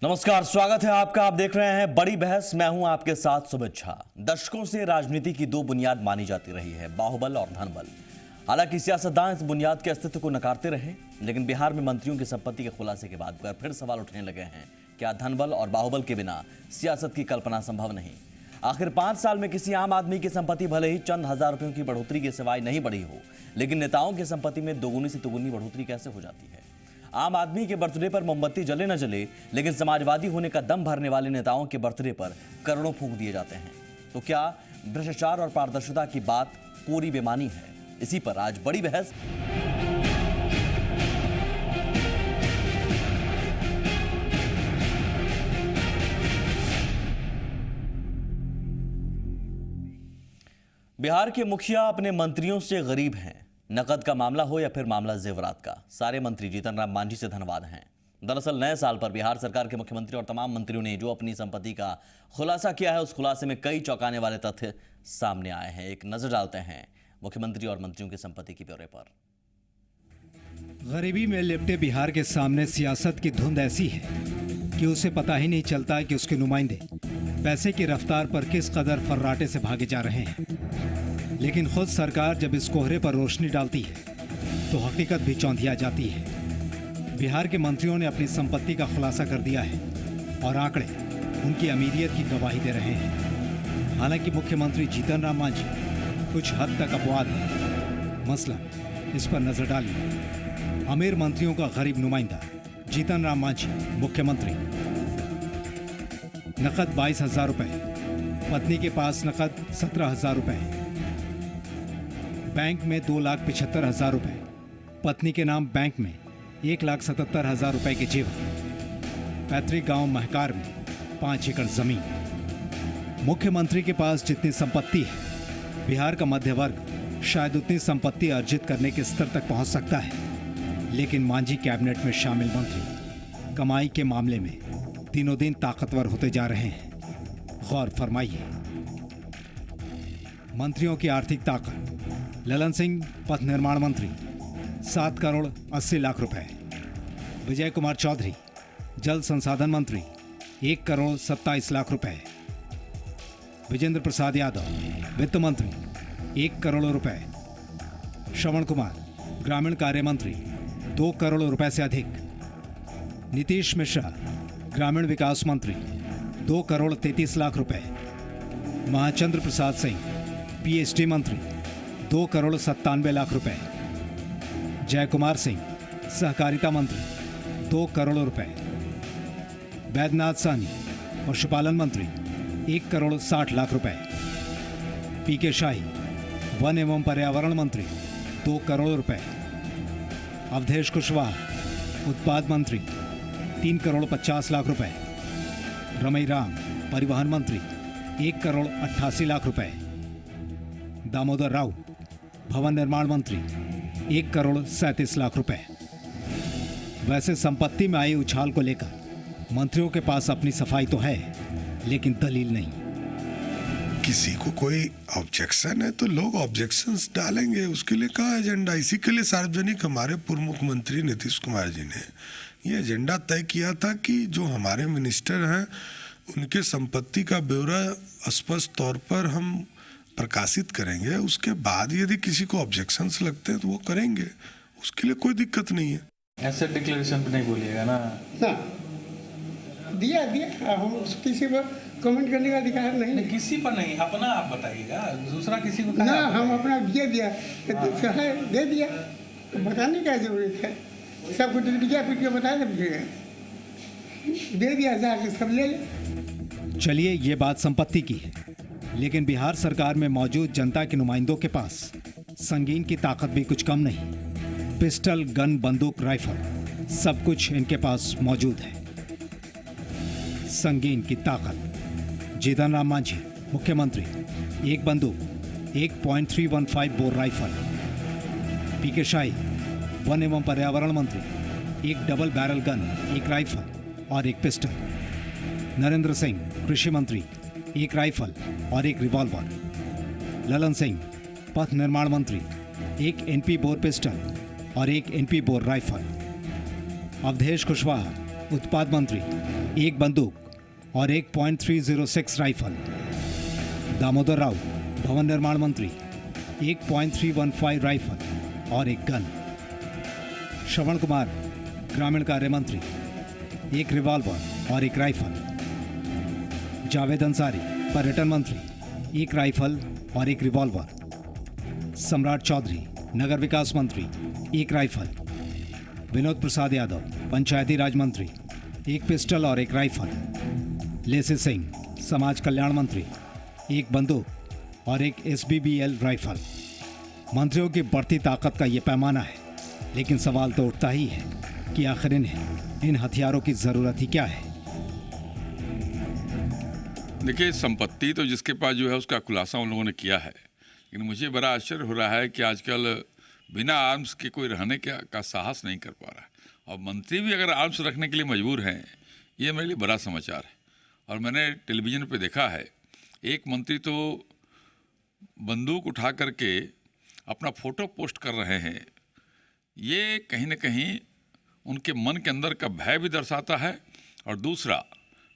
नमस्कार, स्वागत है आपका। आप देख रहे हैं बड़ी बहस। मैं हूं आपके साथ सुमित झा। दशकों से राजनीति की दो बुनियाद मानी जाती रही है, बाहुबल और धनबल। हालांकि सियासतदान इस बुनियाद के अस्तित्व को नकारते रहे, लेकिन बिहार में मंत्रियों की संपत्ति के खुलासे के बाद फिर सवाल उठने लगे हैं। क्या धनबल और बाहुबल के बिना सियासत की कल्पना संभव नहीं? आखिर 5 साल में किसी आम आदमी की संपत्ति भले ही चंद हजार रुपयों की बढ़ोतरी के सिवाय नहीं बढ़ी हो, लेकिन नेताओं की संपत्ति में दोगुनी से तिगुनी बढ़ोतरी कैसे हो जाती है? आम आदमी के बर्थडे पर मोमबत्ती जले न जले, लेकिन समाजवादी होने का दम भरने वाले नेताओं के बर्थडे पर करोड़ों फूंक दिए जाते हैं। तो क्या भ्रष्टाचार और पारदर्शिता की बात पूरी बेमानी है? इसी पर आज बड़ी बहस। बिहार के मुखिया अपने मंत्रियों से गरीब हैं। नकद का मामला हो या फिर मामला जेवरात का, सारे मंत्री जीतन राम मांझी से धनवान हैं। दरअसल नए साल पर बिहार सरकार के मुख्यमंत्री और तमाम मंत्रियों ने जो अपनी संपत्ति का खुलासा किया है, उस खुलासे में कई चौंकाने वाले तथ्य सामने आए हैं। एक नजर डालते हैं मुख्यमंत्री और मंत्रियों की संपत्ति के ब्यौरे पर। गरीबी में लिपटे बिहार के सामने सियासत की धुंध ऐसी है कि उसे पता ही नहीं चलता कि उसके नुमाइंदे पैसे की रफ्तार पर किस कदर फर्राटे से भागे जा रहे हैं। लेकिन खुद सरकार जब इस कोहरे पर रोशनी डालती है तो हकीकत भी चौंधिया जाती है। बिहार के मंत्रियों ने अपनी संपत्ति का खुलासा कर दिया है और आंकड़े उनकी अमीरियत की गवाही दे रहे हैं। हालांकि मुख्यमंत्री जीतन राम मांझी कुछ हद तक अपवाद है। मसला इस पर नजर डालिए। अमीर मंत्रियों का गरीब नुमाइंदा जीतन राम मांझी मुख्यमंत्री। नकद 22,000 रुपए, पत्नी के पास नकद 17,000 रुपए, बैंक में 2,75,000 रुपए, पत्नी के नाम बैंक में 1,77,000 रुपए के जेवर, पैतृक गांव महकार में 5 एकड़ जमीन। मुख्यमंत्री के पास जितनी संपत्ति है, बिहार का मध्य वर्ग शायद उतनी संपत्ति अर्जित करने के स्तर तक पहुंच सकता है। लेकिन मांझी कैबिनेट में शामिल मंत्री कमाई के मामले में दिनों दिन ताकतवर होते जा रहे हैं। गौर फरमाइए। मंत्रियों की आर्थिक ताकत। ललन सिंह पथ निर्माण मंत्री 7 करोड़ 80 लाख रुपए। विजय कुमार चौधरी जल संसाधन मंत्री 1 करोड़ 27 लाख रुपए। विजेंद्र प्रसाद यादव वित्त मंत्री 1 करोड़ रुपए। श्रवण कुमार ग्रामीण कार्य मंत्री 2 करोड़ रुपए से अधिक। नीतीश मिश्रा ग्रामीण विकास मंत्री 2 करोड़ 33 लाख रुपए। महाचंद्र प्रसाद सिंह पीएचडी मंत्री 2 करोड़ 97 लाख रुपए। जय कुमार सिंह सहकारिता मंत्री 2 करोड़ रुपए। वैद्यनाथ सहनी पशुपालन मंत्री 1 करोड़ 60 लाख रुपए। पीके शाही वन एवं पर्यावरण मंत्री 2 करोड़ रुपए। अवधेश कुशवाहा उत्पाद मंत्री 3 करोड़ 50 लाख रुपए। रमई राम परिवहन मंत्री 1 करोड़ 88 लाख रुपए। दामोदर राव भवन निर्माण मंत्री 1 करोड़ 37 लाख रुपए। वैसे संपत्ति में आई उछाल को लेकर मंत्रियों के पास अपनी सफाई तो है, लेकिन दलील नहीं। किसी को कोई ऑब्जेक्शन है तो लोग ऑब्जेक्शंस डालेंगे, उसके लिए कहाँ एजेंडा। इसी के लिए सार्वजनिक हमारे पूर्व मुख्यमंत्री नीतीश कुमार जी ने ये एजेंडा तय किया था कि जो हमारे मिनिस्टर हैं उनके संपत्ति का ब्यौरा स्पष्ट तौर पर हम प्रकाशित करेंगे। उसके बाद यदि किसी को ऑब्जेक्शंस लगते हैं तो वो करेंगे, उसके लिए कोई दिक्कत नहीं है। ऐसे डिक्लेरेशन पे नहीं बोलिएगा ना। दिया हम किसी पर कमेंट करने का अधिकार नहीं। किसी पर नहीं, अपना आप बताइएगा, दूसरा किसी को ना। हम अपना दिया दे दिया, बताने क्या जरूरत है। सब कुछ दिया फिर क्यों बता दे दिया जाके सब ले। चलिए, ये बात संपत्ति की है, लेकिन बिहार सरकार में मौजूद जनता के नुमाइंदों के पास संगीन की ताकत भी कुछ कम नहीं। पिस्टल, गन, बंदूक, राइफल सब कुछ इनके पास मौजूद है। संगीन की ताकत। जीतन राम मांझी मुख्यमंत्री 1 बंदूक 1.315 बोर राइफल। पीके शाही वन एवं पर्यावरण मंत्री 1 डबल बैरल गन 1 राइफल और 1 पिस्टल। नरेंद्र सिंह कृषि मंत्री 1 राइफल और 1 रिवॉल्वर। ललन सिंह पथ निर्माण मंत्री 1 एनपी बोर पिस्टल और 1 NP bore rifle. Awadhesh Kushwaha उत्पाद मंत्री 1 बंदूक और 1 .306 राइफल। दामोदर राव भवन निर्माण मंत्री 1 .315 राइफल और 1 गन। श्रवण कुमार ग्रामीण कार्य मंत्री 1 रिवॉल्वर और 1 राइफल। जावेद अंसारी पर्यटन मंत्री 1 राइफल और 1 रिवॉल्वर। सम्राट चौधरी नगर विकास मंत्री 1 राइफल। विनोद प्रसाद यादव पंचायती राज मंत्री 1 पिस्टल और 1 राइफल। लेसी सिंह समाज कल्याण मंत्री 1 बंदूक और 1 SBBL राइफल। मंत्रियों की बढ़ती ताकत का ये पैमाना है, लेकिन सवाल तो उठता ही है कि आखिर इन्हें इन हथियारों की जरूरत ही क्या है। देखिए, संपत्ति तो जिसके पास जो है उसका खुलासा उन लोगों ने किया है, लेकिन मुझे बड़ा आश्चर्य हो रहा है कि आजकल बिना आर्म्स के कोई रहने का साहस नहीं कर पा रहा है, और मंत्री भी अगर आर्म्स रखने के लिए मजबूर हैं, ये मेरे लिए बड़ा समाचार है। और मैंने टेलीविज़न पे देखा है, एक मंत्री तो बंदूक उठा करके अपना फ़ोटो पोस्ट कर रहे हैं। ये कहीं न कहीं उनके मन के अंदर का भय भी दर्शाता है, और दूसरा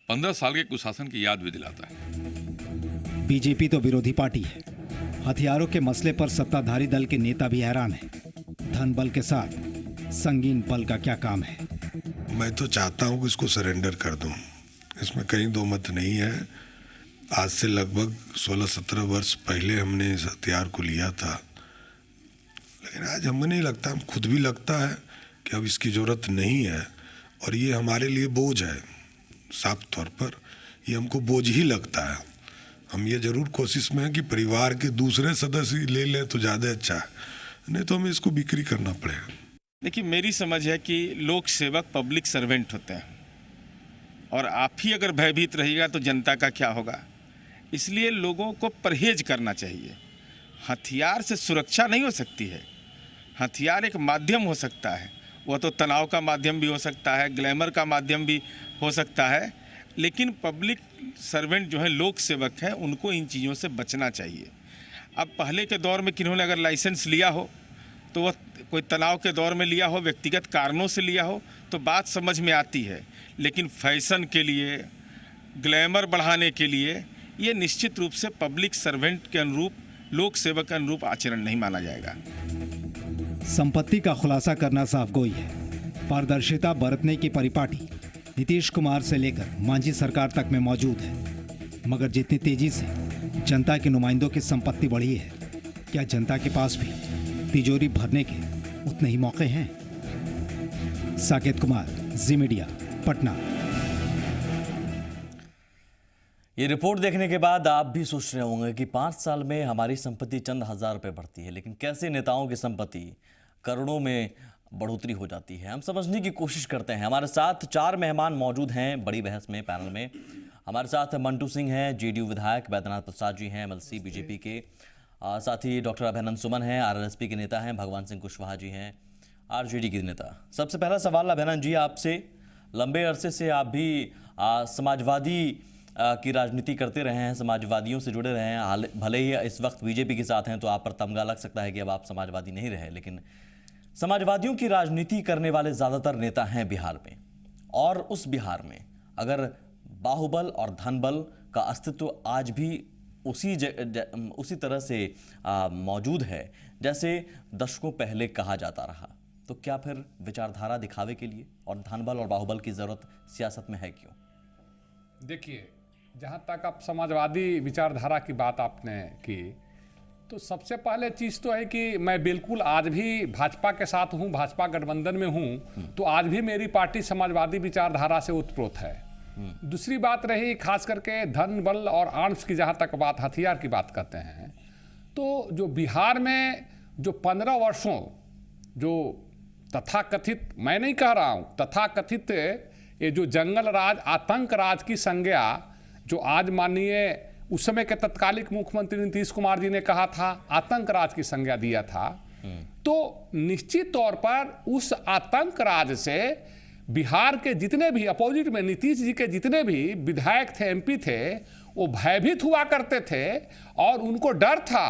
15 साल के कुशासन की याद भी दिलाता है। बीजेपी तो विरोधी पार्टी है। हथियारों के मसले पर सत्ताधारी दल के नेता भी हैरान हैं। धन बल के साथ संगीन बल का क्या काम है? मैं तो चाहता हूं कि इसको सरेंडर कर दूं, इसमें कहीं दो मत नहीं है। आज से लगभग 16-17 वर्ष पहले हमने इस हथियार को लिया था, लेकिन आज हमें नहीं लगता, हम खुद भी लगता है कि अब इसकी ज़रूरत नहीं है, और ये हमारे लिए बोझ है। साफ तौर पर ये हमको बोझ ही लगता है। हम ये ज़रूर कोशिश में हैं कि परिवार के दूसरे सदस्य ले लें तो ज़्यादा अच्छा है, नहीं तो हमें इसको बिक्री करना पड़ेगा। देखिए, मेरी समझ है कि लोक सेवक पब्लिक सर्वेंट होते हैं, और आप ही अगर भयभीत रहिएगा तो जनता का क्या होगा। इसलिए लोगों को परहेज करना चाहिए। हथियार से सुरक्षा नहीं हो सकती है। हथियार एक माध्यम हो सकता है, वह तो तनाव का माध्यम भी हो सकता है, ग्लैमर का माध्यम भी हो सकता है, लेकिन पब्लिक सर्वेंट जो है, लोक सेवक हैं, उनको इन चीज़ों से बचना चाहिए। अब पहले के दौर में किन्होंने अगर लाइसेंस लिया हो तो वह कोई तनाव के दौर में लिया हो, व्यक्तिगत कारणों से लिया हो, तो बात समझ में आती है। लेकिन फैशन के लिए, ग्लैमर बढ़ाने के लिए, ये निश्चित रूप से पब्लिक सर्वेंट के अनुरूप, लोक सेवक के अनुरूप आचरण नहीं माना जाएगा। संपत्ति का खुलासा करना साफगोई है। पारदर्शिता बरतने की परिपाटी नीतीश कुमार से लेकर मांझी सरकार तक में मौजूद है, मगर जितनी तेजी से जनता के नुमाइंदों की संपत्ति बढ़ी है, क्या जनता के पास भी तिजोरी भरने के उतने ही मौके हैं? साकेत कुमार, जी मीडिया, पटना। ये रिपोर्ट देखने के बाद आप भी सोच रहे होंगे कि 5 साल में हमारी संपत्ति चंद हजार रुपए बढ़ती है, लेकिन कैसे नेताओं की संपत्ति करोड़ों में बढ़ोतरी हो जाती है। हम समझने की कोशिश करते हैं। हमारे साथ 4 मेहमान मौजूद हैं बड़ी बहस में, पैनल में। हमारे साथ मंटू सिंह हैं, जेडीयू विधायक, बैद्यनाथ प्रसाद जी हैं, MLC बीजेपी के, साथ ही डॉक्टर अभयनंद सुमन हैं, RLSP के नेता हैं, भगवान सिंह कुशवाहा जी हैं, RJD के नेता। सबसे पहला सवाल अभयनंद जी आपसे, लंबे अरसे से आप भी समाजवादी की राजनीति करते रहे हैं, समाजवादियों से जुड़े रहे हैं, भले ही इस वक्त बीजेपी के साथ हैं तो आप पर तमगा लग सकता है कि अब आप समाजवादी नहीं रहे, लेकिन समाजवादियों की राजनीति करने वाले ज़्यादातर नेता हैं बिहार में। और उस बिहार में अगर बाहुबल और धनबल का अस्तित्व आज भी उसी तरह से मौजूद है जैसे दशकों पहले कहा जाता रहा, तो क्या फिर विचारधारा दिखावे के लिए और धनबल और बाहुबल की ज़रूरत सियासत में है क्यों? देखिए, जहाँ तक आप समाजवादी विचारधारा की बात आपने की, तो सबसे पहले चीज़ तो है कि मैं बिल्कुल आज भी भाजपा के साथ हूँ, भाजपा गठबंधन में हूँ, तो आज भी मेरी पार्टी समाजवादी विचारधारा से उत्प्रोत है। दूसरी बात रही खास करके धन बल और आर्म्स की, जहाँ तक बात हथियार की बात करते हैं, तो जो बिहार में जो 15 वर्षों जो तथाकथित, मैं नहीं कह रहा हूँ, तथाकथित ये जो जंगल राज, आतंक राज की संज्ञा जो आज माननीय उस समय के तत्कालिक मुख्यमंत्री नीतीश कुमार जी ने कहा था, आतंक राज की संज्ञा दिया था, तो निश्चित तौर पर उस आतंक राज से बिहार के जितने भी अपोजिट में नीतीश जी के जितने भी विधायक थे, MP थे, वो भयभीत हुआ करते थे, और उनको डर था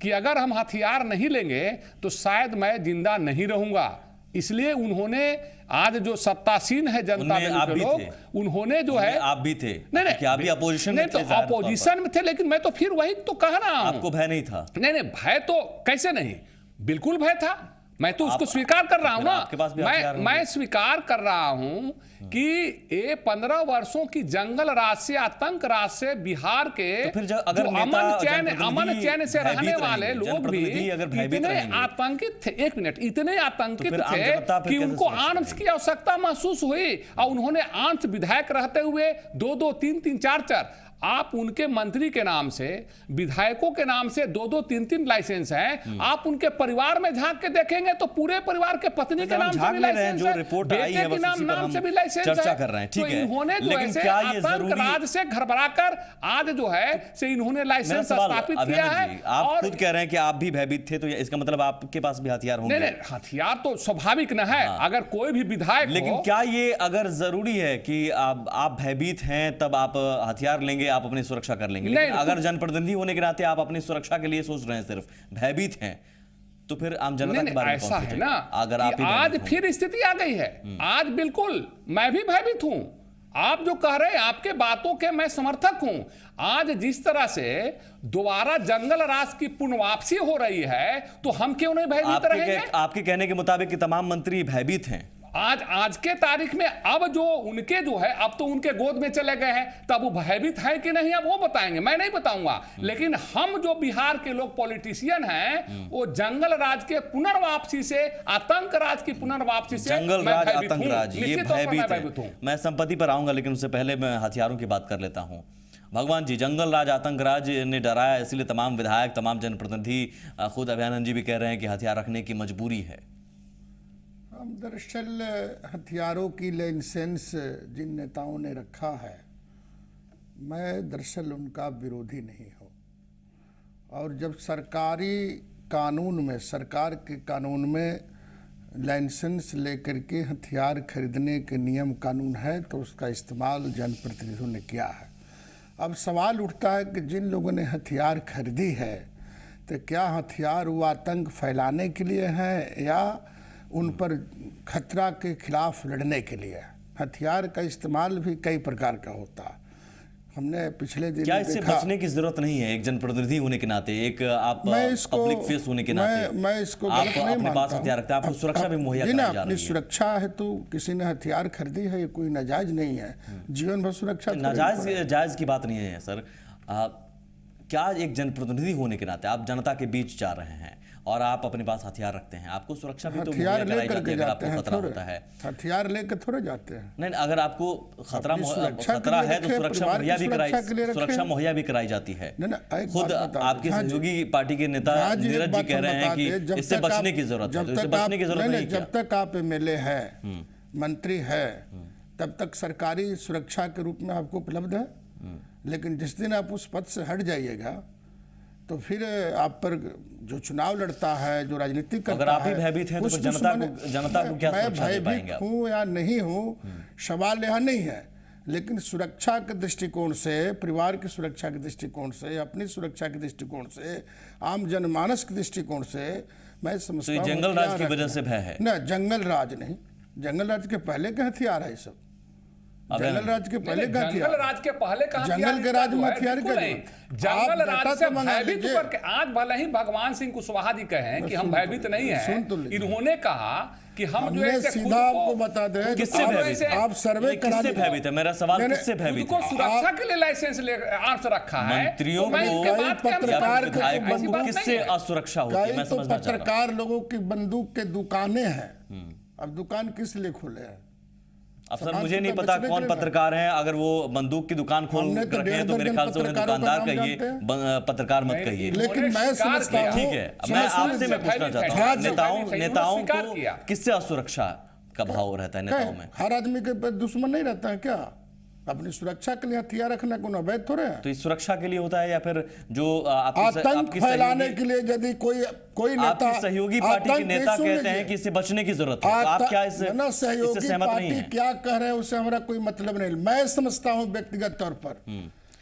कि अगर हम हथियार नहीं लेंगे तो शायद मैं जिंदा नहीं रहूंगा, इसलिए उन्होंने आज जो सत्तासीन है जनता उनमें दल आप के भी लोग, थे। उन्होंने जो है आप भी थे। नहीं नहीं, कि आप भी अपोजिशन में नहीं, तो थे, जाहिर तौर पर। अपोजिशन में थे, लेकिन मैं तो फिर वही तो कह रहा हूं। आपको भय नहीं था? नहीं नहीं, भय तो कैसे नहीं, बिल्कुल भय था। मैं तो उसको स्वीकार कर रहा हूं ना। आपके पास भी हथियार होंगे। मैं स्वीकार कर रहा हूं कि ये 15 वर्षों की जंगल राज से, आतंक राज से बिहार के तो फिर अगर जो नेता, अमन चैन से भयभीत रहने वाले रहेंगे, लोग भी जनप्रतिनिधि अगर भयभीत इतने रहेंगे। आतंकित थे, एक मिनट, इतने आतंकित तो फिर आम थे जनता फिर कि कैसे उनको सुरक्षित आर्म्स की आवश्यकता महसूस हुई, और उन्होंने आर्म्स विधायक रहते हुए 2-2, 3-3, 4-4, आप उनके मंत्री के नाम से, विधायकों के नाम से 2-2, 3-3 लाइसेंस हैं। आप उनके परिवार में झांक के देखेंगे तो पूरे परिवार के पत्नी के नाम से भी लाइसेंस जो है, रिपोर्ट आई है, बेटे के बस उसी पर नाम हम से भी लाइसेंस है। चर्चा कर रहे हैं, ठीक तो है। इन्होंने जो लेकिन है क्या ये आतंक जरूरी- राज से घबराकर आज जो है से इन्होंने मेरा लाइसेंस सवाल, स्थापित किया अभिनंदन है। जी, आप और खुद कह रहे हैं कि आप भी भयभीत थे, तो इसका मतलब आपके पास भी हथियार होंगे। नहीं नहीं, हथियार तो स्वाभाविक न है, अगर कोई भी विधायक लेकिन हो, क्या ये अगर जरूरी है कि आप भयभीत हैं तब आप हथियार लेंगे, आप अपनी सुरक्षा कर लेंगे? लेकिन नहीं, अगर जनप्रतिनिधि होने के नाते आप अपनी सुरक्षा के लिए सोच रहे हैं, सिर्फ भयभीत हैं, तो फिर आम जनता नहीं के बारे में ऐसा कौन है सोचेगा? ना अगर कि आप ही आज भयभीत होंगे। फिर स्थिति आ गई है। आज बिल्कुल मैं भी भयभीत हूं। आप जो कह रहे हैं, आपके बातों के मैं समर्थक हूं। आज जिस तरह से दोबारा जंगल राज की पुनर्वापसी हो रही है, तो हम क्यों नहीं भयभीत रहेंगे? आपके कहने के मुताबिक कि तमाम मंत्री भयभीत हैं। आज के तारीख में अब जो उनके जो है, अब तो उनके गोद में चले गए हैं, तब वो भयभीत है कि नहीं अब वो बताएंगे, मैं नहीं बताऊंगा। लेकिन हम जो बिहार के लोग पॉलिटिशियन हैं, वो जंगल राज के पुनर्वापसी से, आतंक राज की पुनर्वापसी से जंगल मैं राज, भयभीत आतंक हूं। राज, ये निश्चित तौर पर मैं भयभीत हूं। है। मैं संपत्ति पर आऊंगा, लेकिन उससे पहले मैं हथियारों की बात कर लेता हूं। भगवान जी, जंगल राज, आतंक राज ने डराया, इसलिए तमाम विधायक, तमाम जनप्रतिनिधि, खुद अभियानंद जी भी कह रहे हैं कि हथियार रखने की मजबूरी है। हम दरअसल हथियारों की लाइसेंस जिन नेताओं ने रखा है, मैं दरअसल उनका विरोधी नहीं हूँ। और जब सरकारी कानून में, सरकार के कानून में लाइसेंस लेकर के हथियार खरीदने के नियम कानून है, तो उसका इस्तेमाल जनप्रतिनिधियों ने किया है। अब सवाल उठता है कि जिन लोगों ने हथियार खरीदी है, तो क्या हथियार वो आतंक फैलाने के लिए है या उन पर खतरा के खिलाफ लड़ने के लिए? हथियार का इस्तेमाल भी कई प्रकार का होता है। हमने पिछले दिन क्या इससे बचने की जरूरत नहीं है? एक जनप्रतिनिधि होने के नाते, एक आप पब्लिक फेस होने के नाते, मैं इसको आप गलत नहीं अपने पास मानता हथियार रखते हैं, आपको सुरक्षा भी मुहैया जी ना, कराई जा अपनी रही है। सुरक्षा है, तो किसी ने हथियार खरीदी है, ये कोई नाजायज नहीं है। जीवन भर सुरक्षा नाजायज जायज की बात नहीं है सर। क्या एक जनप्रतिनिधि होने के नाते आप जनता के बीच जा रहे हैं और आप अपने पास हथियार रखते हैं, आपको सुरक्षा भी तो मुहैया हथियार कराई लेकर जाती के है अगर जाते आपको हैं, खतरा होता है। हथियार लेकर थोड़े जाते हैं। नहीं, अगर आपको खतरा अपनी सुरक्षा के खतरा लिए है तो रखें, सुरक्षा परिवार की मुहैया भी सुरक्षा के लिए कराई, रखें। सुरक्षा मुहैया भी कराई जाती है। नहीं, एक खुद बात बता दें। आपके हाँ जी। सहयोगी पार्टी के नेता हाँ जी, एक नीरज जी बात कह हम रहे हैं बता कि दें, जब इससे तक बचने आप- की जरूरत है, जब तो इससे तक बचने की आप- जरूरत नहीं जब क्या? तक आप एमएलए है, मंत्री है, तब तक सरकारी सुरक्षा के रूप में आपको उपलब्ध है। लेकिन जिस दिन आप उस पद से हट जाइएगा, तो फिर आप पर जो चुनाव लड़ता है, जो राजनीति करता है, अगर आप ही भयभीत हैं तो उस फिर जनता को क्या मैं सुरक्षा दे पाएंगे भयभीत आप? हूँ या नहीं हूँ, सवाल यहाँ नहीं है। लेकिन सुरक्षा के दृष्टिकोण से, परिवार की सुरक्षा के दृष्टिकोण से, अपनी सुरक्षा के दृष्टिकोण से, आम जनमानस के दृष्टिकोण से मैं समझता हूँ जंगल राज की वजह से भय है? ना, जंगल राज नहीं, जंगल राज के पहले के हथियार है ये सब। जंगल राज के पहले का जंगल राज के पहले का जंगल के राज में हथियार बिल्कुल का नहीं। आप जंगल डाटा राज से तो मंगा भयभीत लीजिए। करके आज भले ही भगवान सिंह कुशवाहा जी कहें कि हम भयभीत नहीं सुन तो है, लीजिए। इन्होंने कहा कि हम जो हमने है सीधा आपको बता दें, किससे भयभीत है? आप सर्वे करा किससे लीजिए। भयभीत है? मेरा सवाल मैंने किससे भयभीत उनको है? सुरक्षा के लिए लाइसेंस ले आर्म्स रखा है, मंत्रियों तो मैं को, इनके बात के या पत्रकार फिर के विधायकों ऐसी को बात किससे नहीं है। असुरक्षा होती है? कई मैं तो समझना चाह रहा हूं। पत्रकार लोगों की बंदूक के दुकानें हैं। अब दुकान किस लिए खोले हैं? अब सर समाज मुझे को नहीं तो पता बचने कौन के लिए पत्रकार हैं। अगर वो बंदूक की दुकान खोल हमने तो रखे हैं तो 1.5 मेरे ख्याल से उन्हें पत्रकारों का दुकानदार नाम कहिए, जानते पत्रकार मत कहिए। लेकिन मैं समझता हूँ, ठीक है, मैं आपसे मैं पूछना चाहता हाँ हूँ, जी। नेताओं स्वीकार को किया। किससे असुरक्षा का भाव रहता है नेताओं में? हर आदमी के पास दुश्मन नहीं रहता है क्या? अपनी सुरक्षा के लिए हथियार रखना कोई अवैध थोड़े है। तो इस सुरक्षा के लिए होता है या फिर जो आतंक फैलाने के लिए यदि कोई नेता, आपकी सहयोगी पार्टी के नेता कहते हैं कि इससे बचने की जरूरत है, तो आप क्या इससे सहयोगी सहमत नहीं पार्टी हैं? क्या कह रहे हैं उससे हमारा कोई मतलब नहीं। मैं समझता हूं व्यक्तिगत तौर पर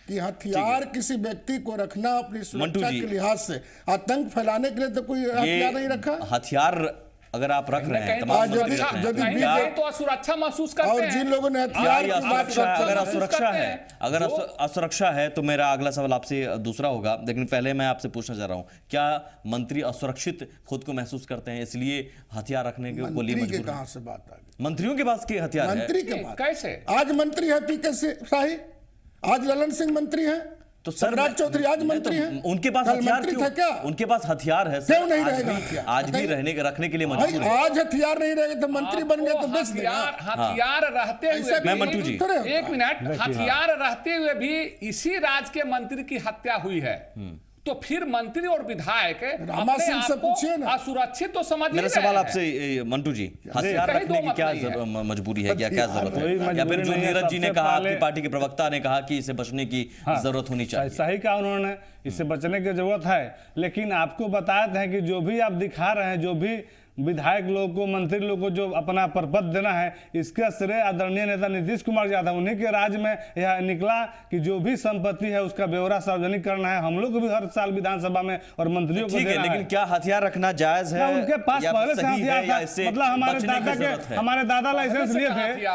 कि हथियार किसी व्यक्ति को रखना अपनी सुरक्षा के लिहाज से, आतंक फैलाने के लिए तो कोई हथियार नहीं रखा। हथियार अगर आप रख रहे हैं कहीं तमाम तो मंत्री सुरक्षा- रख रहे हैं, कहीं क्या कहीं तो असुरक्षा महसूस करते और हैं। जिन लोगों ने क्या हथियार ये की बात असुरक्षा है? अगर महसूस असुरक्षा करते है, हैं, अगर जो- असुरक्षा है तो मेरा अगला सवाल आपसे दूसरा होगा, लेकिन पहले मैं आपसे पूछना चाह रहा हूं, क्या मंत्री असुरक्षित खुद को महसूस करते हैं इसलिए हथियार रखने के लिए मंत्री के मजबूर हैं? कहां से बात आ गई? मंत्रियों के पास के हथियार है? मंत्री के पास कैसे? आज मंत्री है पीके शाही, आज ललन सिंह मंत्री हैं, तो सर सम्राट चौधरी आज मैं मंत्री तो हैं, उनके पास कल हथियार मंत्री क्यों? था क्या? उनके पास हथियार है सर, क्यों नहीं आज रहेगा भी- हथियार? आज भी बताइए। रखने के लिए भाई मजबूर है। आज हथियार नहीं रहेगा तो मंत्री बन गए तो बेच देगा। हथियार रहते हुए ऐसा मैं भी- मंटू जी। थोड़े होता एक मिनट, हथियार रहते हुए भी इसी राज्य के मंत्री की हत्या हुई है, तो फिर मंत्री और विधायक रामा अपने सिंह आप से को पूछिए ना। असुरक्षित तो समझ ही मेरा रहे सवाल हैं। आपसे मंटू जी, हथियार कहीं रखने दो की मत क्या नहीं है। मजबूरी है, क्या जरूरत कोई है, या फिर मजबूरी जो नहीं है, नीरज जी ने सबसे कहा, पहले- आपकी पार्टी के प्रवक्ता ने कहा कि इससे बचने की जरूरत होनी चाहिए? सही कहा उन्होंने, इससे बचने की जरूरत है, लेकिन आपको बताते हैं कि जो भी आप दिखा रहे हैं, जो भी विधायक लोग को, मंत्री लोग को जो अपना परपद देना है, इसका श्रेय आदरणीय नेता नीतीश कुमार यादव, उन्हीं के राज्य में यह निकला कि जो भी संपत्ति है उसका ब्यौरा सार्वजनिक करना है। हम लोग भी हर साल विधानसभा में और मंत्रियों को ठीक है, देना लेकिन क्या हथियार रखना जायज ना, है? उनके पास या पहले से सही है, हथियार या था, इससे मतलब हमारे बचने की दादा जरूरत है? हमारे दादा लाइसेंस लिए थे,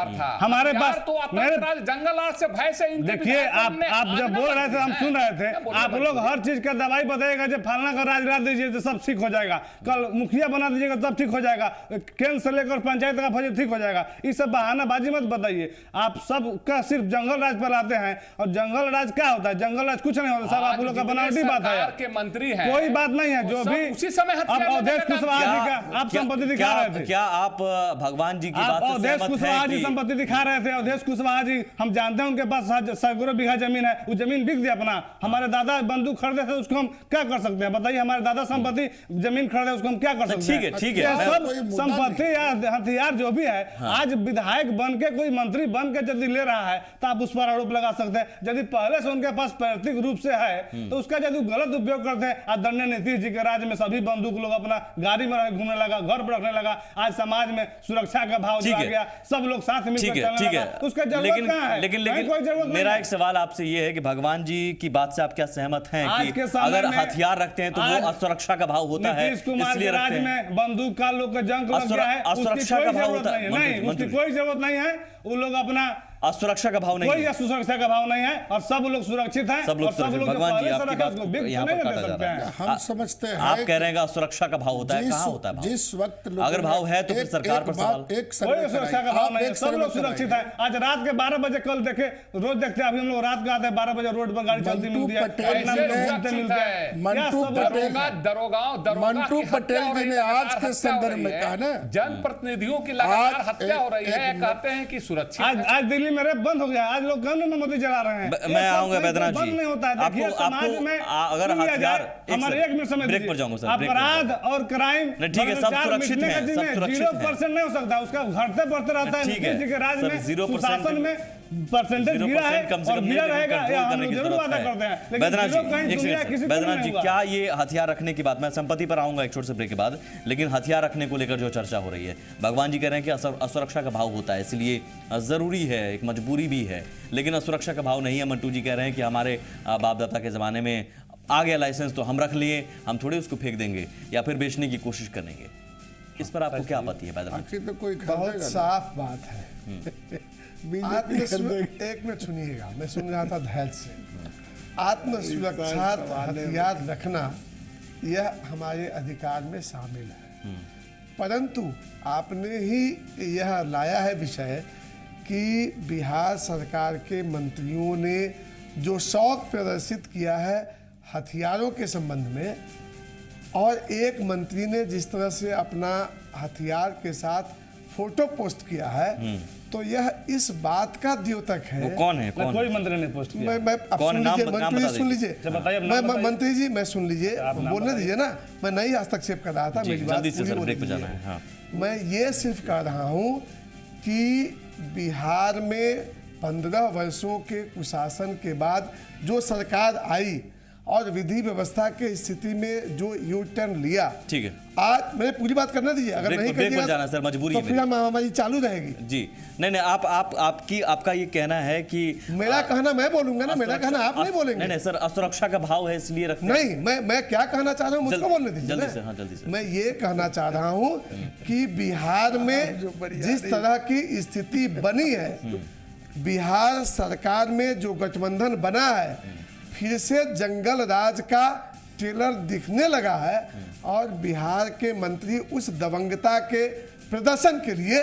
हमारे पास तो मेरे जंगल राज से भय से इनके देखिए, विधायक ने आप जब बोल रहे थे हम सुन रहे थे, आप लोग हर चीज का दवाई बताइएगा, जब फलना का राज राज दीजिए तो सब ठीक हो जाएगा, कल मुखिया बना दीजिएगा तब ठीक हो जाएगा, केंद्र से लेकर पंचायत का फैसला ठीक हो जाएगा। ये सब बहानाबाजी मत बताइए, आप सब का सिर्फ जंगल राज पर लाते हैं, और जंगल राज क्या होता है? जंगल राज कुछ नहीं होता, सब आप लोग का बनावटी बात है यार। के मंत्री हैं, कोई बात नहीं है, जो भी उसी समय अब हथियार अवधेश लेने का कुशवाहा काम जी का आप संपत्ति दिखा रहे थे, क्या आप भगवान जी की आप बात से अवधेश सहमत कुशवाहा हैं जी कि संपत्ति दिखा रहे थे? अवधेश कुशवाहा जी, हम जानते हैं उनके पास सैकड़ों बीघा जमीन है, वो जमीन बिक दिया अपना। हमारे दादा बंदूक खरीदे थे, उसको हम क्या कर सकते हैं बताइए? हमारे दादा संपत्ति जमीन खरीदे, उसको हम क्या कर सकते हैं? ठीक है, ये मैं- सब संपत्ति या हथियार जो भी है, आज विधायक बन के कोई मंत्री बन के यदि ले रहा है तो आप उस पर आरोप लगा सकते हैं। यदि पहले से उनके पास पैतृक रूप से है तो उसका यदि गलत उपयोग करते हैं, आदरणीय नीतीश जी के राज्य में सभी बंदूक लोग अपना गाड़ी में घूमने लगा, घर पर रखने लगा, आज समाज में सुरक्षा का भाव जो आ गया, सब लोग साथ मिलकर ठीक है, चलने ठीक लगा, है, उसका जरूरत कहाँ है? लेकिन कहीं कोई जरूरत नहीं मेरा है। एक सवाल आपसे ये है कि भगवान जी की बात से आप क्या सहमत हैं आज कि के समय अगर में- हथियार रखते हैं तो आज वो असुरक्षा का भाव होता है, नीतीश कुमार इसलिए के रखते राज्य हैं? में बंदूक का लोग का जंग लग गया है, उसकी असुरक्षा कोई का भाव जरूरत होता है। नहीं है, नहीं, मंत्री उसकी जी। कोई जरूरत नहीं है। वो लोग अपना असुरक्षा का भाव नहीं कोई है। सुरक्षा का भाव नहीं है, और सब लोग सुरक्षित हैं, सब लोग और सब सुरक्षित। लोग भगवान जी, पहले से आपकी रखा, बात उसको बिग यहाँ नहीं पर दे काटा जा सकते रहा हैं। है। हम समझते हैं आप कह रहे हैं कि असुरक्षा का भाव होता है, कहाँ होता है भाव? जिस वक्त लोगों अगर ने भाव है तो फिर एक- सरकार एक पर बात- सवाल। एक सर्वे कोई सुरक्षा का कराइए। भाव आप नहीं है, एक सब सर्वे लोग सुरक्षित कराइए। है। आज रात के 12 बजे कल देखे, रोज देखते हैं, अभी हम लोग रात को आते हैं 12 बजे रोड पर गाड़ी चलती मंटू मिलती है, पटेल अपना जी लोग ने- घूमते मिलते हैं। मंटू क्या सब पटेल- लोग- मंटू पटेल जी ने आज के संदर्भ में कहा ना, जनप्रतिनिधियों की लगातार आज हत्या हो रही एक है, मिनट। कहते हैं कि सुरक्षित आज दिल्ली में रेप बंद हो गया, आज लोग कानून में मोदी चला रहे हैं। मैं ये सब आऊंगा कहीं बैद्यनाथ बंद जी। नहीं होता है। देखिए समाज में अगर सुन लिया हथियार जाए, हमारे एक मिनट समय ब्रेक पर जाऊंगा सर, ब्रेक पर अपराध जाऊंगा। और क्राइम नहीं, ठीक है, सब सुरक्षित हैं, सब सुरक्षित हैं। 0% नहीं हो सकता, उसका घटते बढ़ते रहता है। ठीक है, नीतीश जी के राज सर, में 0% सुशासन में परसेंटेज गिरा है 0% कम से और कम गिरा नहीं, रहेगा, लेकिन या कंट्रोल हम करने लोग की जरूर जरूरत वादा है। करते हैं, लेकिन बैद्यनाथ जीरो जी, कहीं एक दुनिया सेकंड किसी सर, को बैद्यनाथ नहीं जी, हुआ। क्या ये हथियार रखने की बात, मैं संपत्ति पर आऊंगा एक छोटे से ब्रेक के बाद, लेकिन हथियार रखने को लेकर जो चर्चा हो रही है, भगवान जी कह रहे हैं कि असुरक्षा का भाव होता है, इसलिए जरूरी है, एक मजबूरी भी है, लेकिन असुरक्षा का भाव नहीं है। मंटू जी कह रहे हैं कि हमारे बाप दादा के जमाने में आ गया लाइसेंस तो हम रख लिए, हम थोड़े उसको फेंक देंगे या फिर बेचने की कोशिश करेंगे। इस पर आपको क्या आपत्ति है बैद्यनाथ? आखिर तो कोई बहुत खरीदेगा साफ बात है। बीजेपी एक मिनट सुनिएगा, मैं सुन रहा था धैर्य से। आत्म सुरक्षा हथियार रखना यह हमारे अधिकार में शामिल है, परंतु आपने ही यह लाया है विषय कि बिहार सरकार के मंत्रियों ने जो शौक प्रदर्शित किया है हथियारों के संबंध में, और एक मंत्री ने जिस तरह से अपना हथियार के साथ फोटो पोस्ट किया है, तो यह इस बात का द्योतक है। वो कौन है? कौन कोई मंत्री ने पोस्ट किया। मैं अब कौन सुन नाम लीजिए, नाम मंत्री बता जी सुन दीजिए। लीजिए, बताइए, नाम बताइए। मंत्री जी मैं सुन लीजिए, आप नाम बोलने दीजिए ना, मैं नहीं हस्तक्षेप कर रहा था, जी, मेरी बात जल्दी से पूरी सर, होने ब्रेक पे जाना है। दीजिए। हाँ। मैं ये सिर्फ कह रहा हूँ कि बिहार में 15 वर्षों के कुशासन के बाद जो सरकार आई, और विधि व्यवस्था के स्थिति में जो यू टर्न लिया, ठीक है, आज मैंने पूरी बात करना दीजिए, अगर नहीं ब्रेक पर करिएगा जाना सर, मजबूरी तो है फिर हमारी चालू रहेगी। जी नहीं, आपका ये कहना है कि मेरा कहना मैं बोलूंगा ना, मेरा कहना आप नहीं बोलेंगे। नहीं सर, असुरक्षा का भाव है इसलिए रखते नहीं, मैं क्या कहना चाह रहा हूँ मुझको बोलने दीजिए। जल्दी से, हाँ जल्दी से। मैं ये कहना चाह रहा हूँ कि बिहार में जिस तरह की स्थिति बनी है, बिहार सरकार में जो गठबंधन बना है, फिर से जंगल राज का ट्रेलर दिखने लगा है और बिहार के मंत्री उस दबंगता के प्रदर्शन के लिए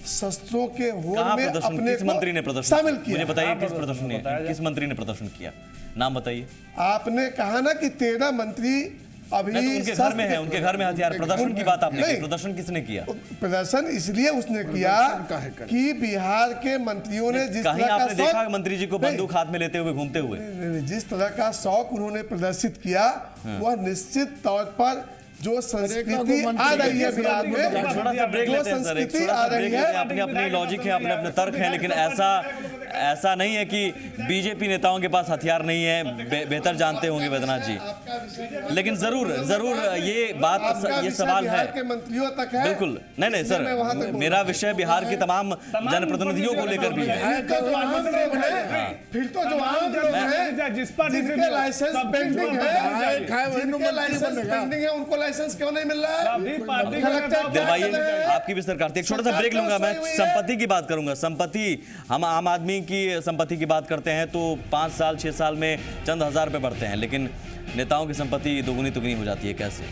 शस्त्रों के होड़ में अपने किस मंत्री ने प्रदर्शन शामिल किया? मुझे बताइए किस मंत्री ने प्रदर्शन किया, नाम बताइए। आपने कहा ना कि 13 मंत्री अभी तो उनके घर में है, उनके घर में हथियार। प्रदर्शन की बात आपने की, प्रदर्शन किसने किया? प्रदर्शन इसलिए उसने किया कि बिहार के मंत्रियों ने जिस तरह का आपने देखा मंत्री जी को बंदूक हाथ में लेते हुए घूमते हुए, जिस तरह का शौक उन्होंने प्रदर्शित किया, वह निश्चित तौर पर जो संस्कृति आ रही है बिहार में, जो संस्कृति आ रही है, अपने अपने लॉजिक है, अपने अपने तर्क है, लेकिन ऐसा नहीं है कि बीजेपी नेताओं के पास हथियार नहीं है, बेहतर जानते होंगे वैद्यनाथ जी। लेकिन जरूर ये बात, ये सवाल है के मंत्रियों तक है। बिल्कुल नहीं सर, मेरा विषय बिहार के तमाम जनप्रतिनिधियों को लेकर भी है। फिर तो जो आम लोग हैं जिनके लाइसेंस पेंडिंग है, उनको लाइसेंस क्यों नहीं मिल रहा है? दिलवाइए, आपकी भी सरकार थी। एक छोटा सा ब्रेक लूंगा, मैं संपत्ति की बात करूंगा। संपत्ति, हम आम आदमी की संपत्ति की बात करते हैं तो 5 साल 6 साल में चंद हजार रुपए बढ़ते हैं, लेकिन नेताओं की संपत्ति दोगुनी तिगुनी हो जाती है, कैसे?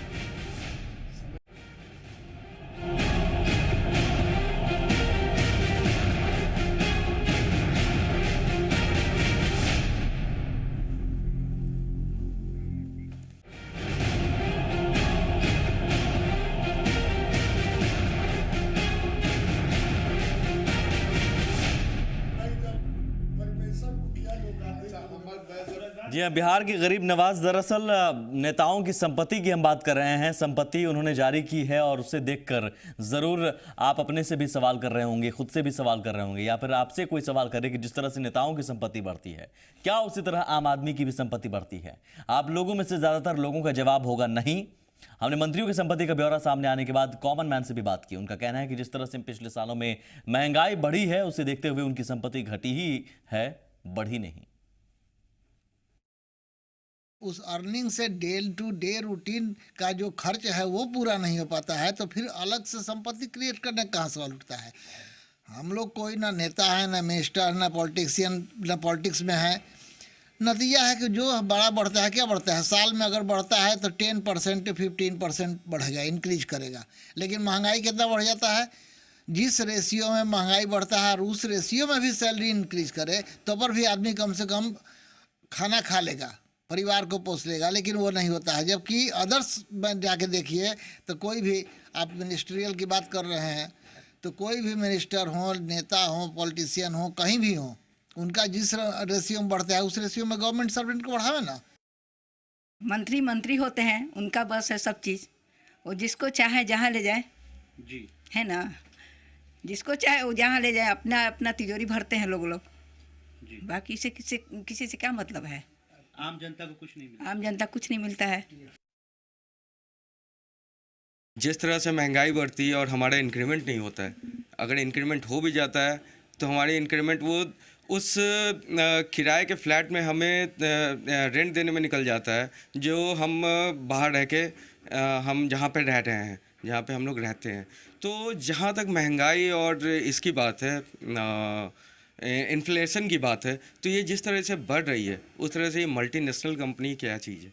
जी हाँ, बिहार के गरीब नवाज दरअसल नेताओं की संपत्ति की हम बात कर रहे हैं। संपत्ति उन्होंने जारी की है और उसे देखकर जरूर आप अपने से भी सवाल कर रहे होंगे, खुद से भी सवाल कर रहे होंगे, या फिर आपसे कोई सवाल करे कि जिस तरह से नेताओं की संपत्ति बढ़ती है, क्या उसी तरह आम आदमी की भी संपत्ति बढ़ती है? आप लोगों में से ज्यादातर लोगों का जवाब होगा नहीं। हमने मंत्रियों की संपत्ति का ब्यौरा सामने आने के बाद कॉमन मैन से भी बात की। उनका कहना है कि जिस तरह से पिछले सालों में महंगाई बढ़ी है, उसे देखते हुए उनकी संपत्ति घटी ही है, बढ़ी नहीं। उस अर्निंग से डे टू डे रूटीन का जो खर्च है वो पूरा नहीं हो पाता है, तो फिर अलग से संपत्ति क्रिएट करने का कहाँ सवाल उठता है? हम लोग कोई ना नेता है, ना मिनिस्टर, ना पॉलिटिशियन, ना पॉलिटिक्स में है। नतीजा है कि जो बड़ा बढ़ता है, क्या बढ़ता है, साल में अगर बढ़ता है तो 10% to 15% बढ़ेगा, इंक्रीज करेगा। लेकिन महंगाई कितना बढ़ जाता है? जिस रेशियो में महंगाई बढ़ता है और उस रेशियो में भी सैलरी इंक्रीज करे तो पर भी आदमी कम से कम खाना खा लेगा, परिवार को पोस लेगा, लेकिन वो नहीं होता है। जबकि अदर्स में जाके देखिए तो कोई भी, आप मिनिस्ट्रियल की बात कर रहे हैं, तो कोई भी मिनिस्टर हो, नेता हो, पॉलिटिशियन हो, कहीं भी हो, उनका जिस रेशियो में बढ़ता है उस रेशियो में गवर्नमेंट सर्वेंट को बढ़ावे ना। मंत्री होते हैं, उनका बस है सब चीज़, वो जिसको चाहे जहाँ ले जाए, जी है ना, जिसको चाहे वो जहाँ ले जाए, अपना अपना तिजोरी भरते हैं लोग। बाकी से किसी से क्या मतलब है? आम जनता को कुछ नहीं मिलता। आम जनता कुछ नहीं मिलता है। जिस तरह से महंगाई बढ़ती है और हमारा इंक्रीमेंट नहीं होता है, अगर इंक्रीमेंट हो भी जाता है तो हमारी इंक्रीमेंट वो उस किराए के फ्लैट में हमें रेंट देने में निकल जाता है, जो हम बाहर रह के हम जहाँ पे रह रहे हैं, जहाँ पे हम लोग रहते हैं। तो जहाँ तक महंगाई और इसकी बात है, इन्फ्लेशन की बात है, तो ये जिस तरह से बढ़ रही है उस तरह से ये मल्टीनेशनल कंपनी क्या चीज़ है?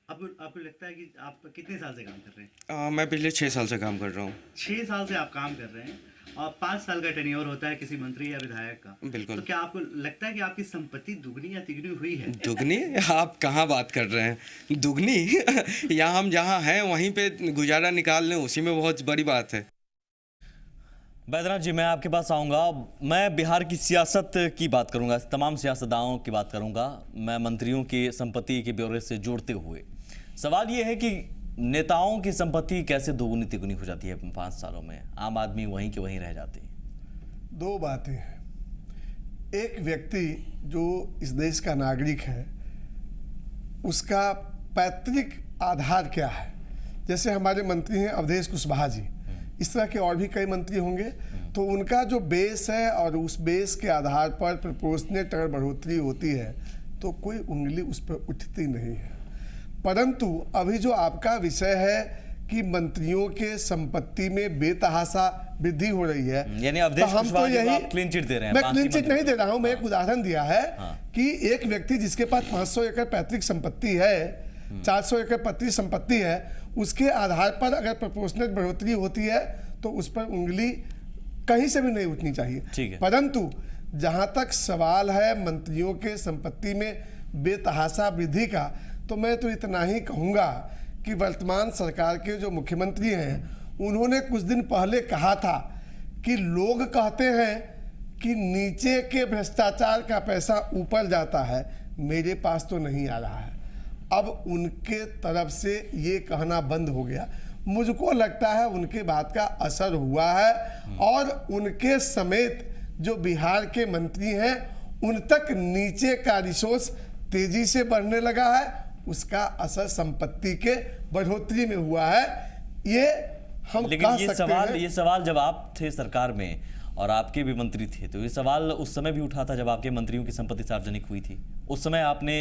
आपको लगता है कि आप कितने साल से काम कर रहे हैं? मैं पिछले 6 साल से काम कर रहा हूँ। 6 साल से आप काम कर रहे हैं और 5 साल का टेन्योर होता है किसी मंत्री या विधायक का। बिल्कुल। तो क्या आपको लगता है कि आपकी संपत्ति दुगनी या तिगुनी हुई है? दुगनी? आप कहाँ बात कर रहे हैं, दुगनी? यहाँ हम जहाँ हैं वहीं पे गुजारा निकाल लें, उसी में बहुत बड़ी बात है। बैद्यनाथ जी, मैं आपके पास आऊँगा। मैं बिहार की सियासत की बात करूँगा, तमाम सियासतदानों की बात करूँगा, मैं मंत्रियों की संपत्ति के ब्यौरे से जोड़ते हुए। सवाल ये है कि नेताओं की संपत्ति कैसे दोगुनी तिगुनी हो जाती है 5 सालों में, आम आदमी वहीं के वहीं रह जाते हैं? 2 बातें हैं। एक व्यक्ति जो इस देश का नागरिक है, उसका पैतृक आधार क्या है। जैसे हमारे मंत्री हैं अवधेश कुशवाहा जी, इस तरह के और भी कई मंत्री होंगे, तो उनका जो बेस है और उस बेस के आधार पर प्रोपोर्शनेट अगर बढ़ोतरी होती है तो कोई उंगली उस पर उठती नहीं है। परंतु अभी जो आपका विषय है कि मंत्रियों के संपत्ति में बेतहाशा वृद्धि हो रही है, यानी अवधेश तो हम तो यही क्लीन चिट दे रहे हैं। मैं क्लीन चिट नहीं दे रहा हूं, मैं एक उदाहरण दिया है कि एक व्यक्ति जिसके पास 500 एकड़ पैतृक संपत्ति है, 400 एकड़ पैतृक संपत्ति है, उसके आधार पर अगर प्रोपोर्शनेट बढ़ोतरी होती है तो उस पर उंगली कहीं से भी नहीं उठनी चाहिए। परंतु जहां तक सवाल है मंत्रियों के संपत्ति में बेतहाशा वृद्धि का, तो मैं तो इतना ही कहूंगा कि वर्तमान सरकार के जो मुख्यमंत्री हैं उन्होंने कुछ दिन पहले कहा था कि लोग कहते हैं कि नीचे के भ्रष्टाचार का पैसा ऊपर जाता है, मेरे पास तो नहीं आ रहा है। अब उनके तरफ से ये कहना बंद हो गया। मुझको लगता है उनके बात का असर हुआ है और उनके समेत जो बिहार के मंत्री हैं उन तक नीचे का रिसोर्स तेजी से बढ़ने लगा है, उसका असर संपत्ति के बढ़ोतरी में हुआ है। ये हम लेकिन कह ये सकते हैं। ये सवाल जब आप थे सरकार में और आपके भी मंत्री थे, तो ये सवाल उस समय भी उठा था जब आपके मंत्रियों की संपत्ति सार्वजनिक हुई थी। उस समय आपने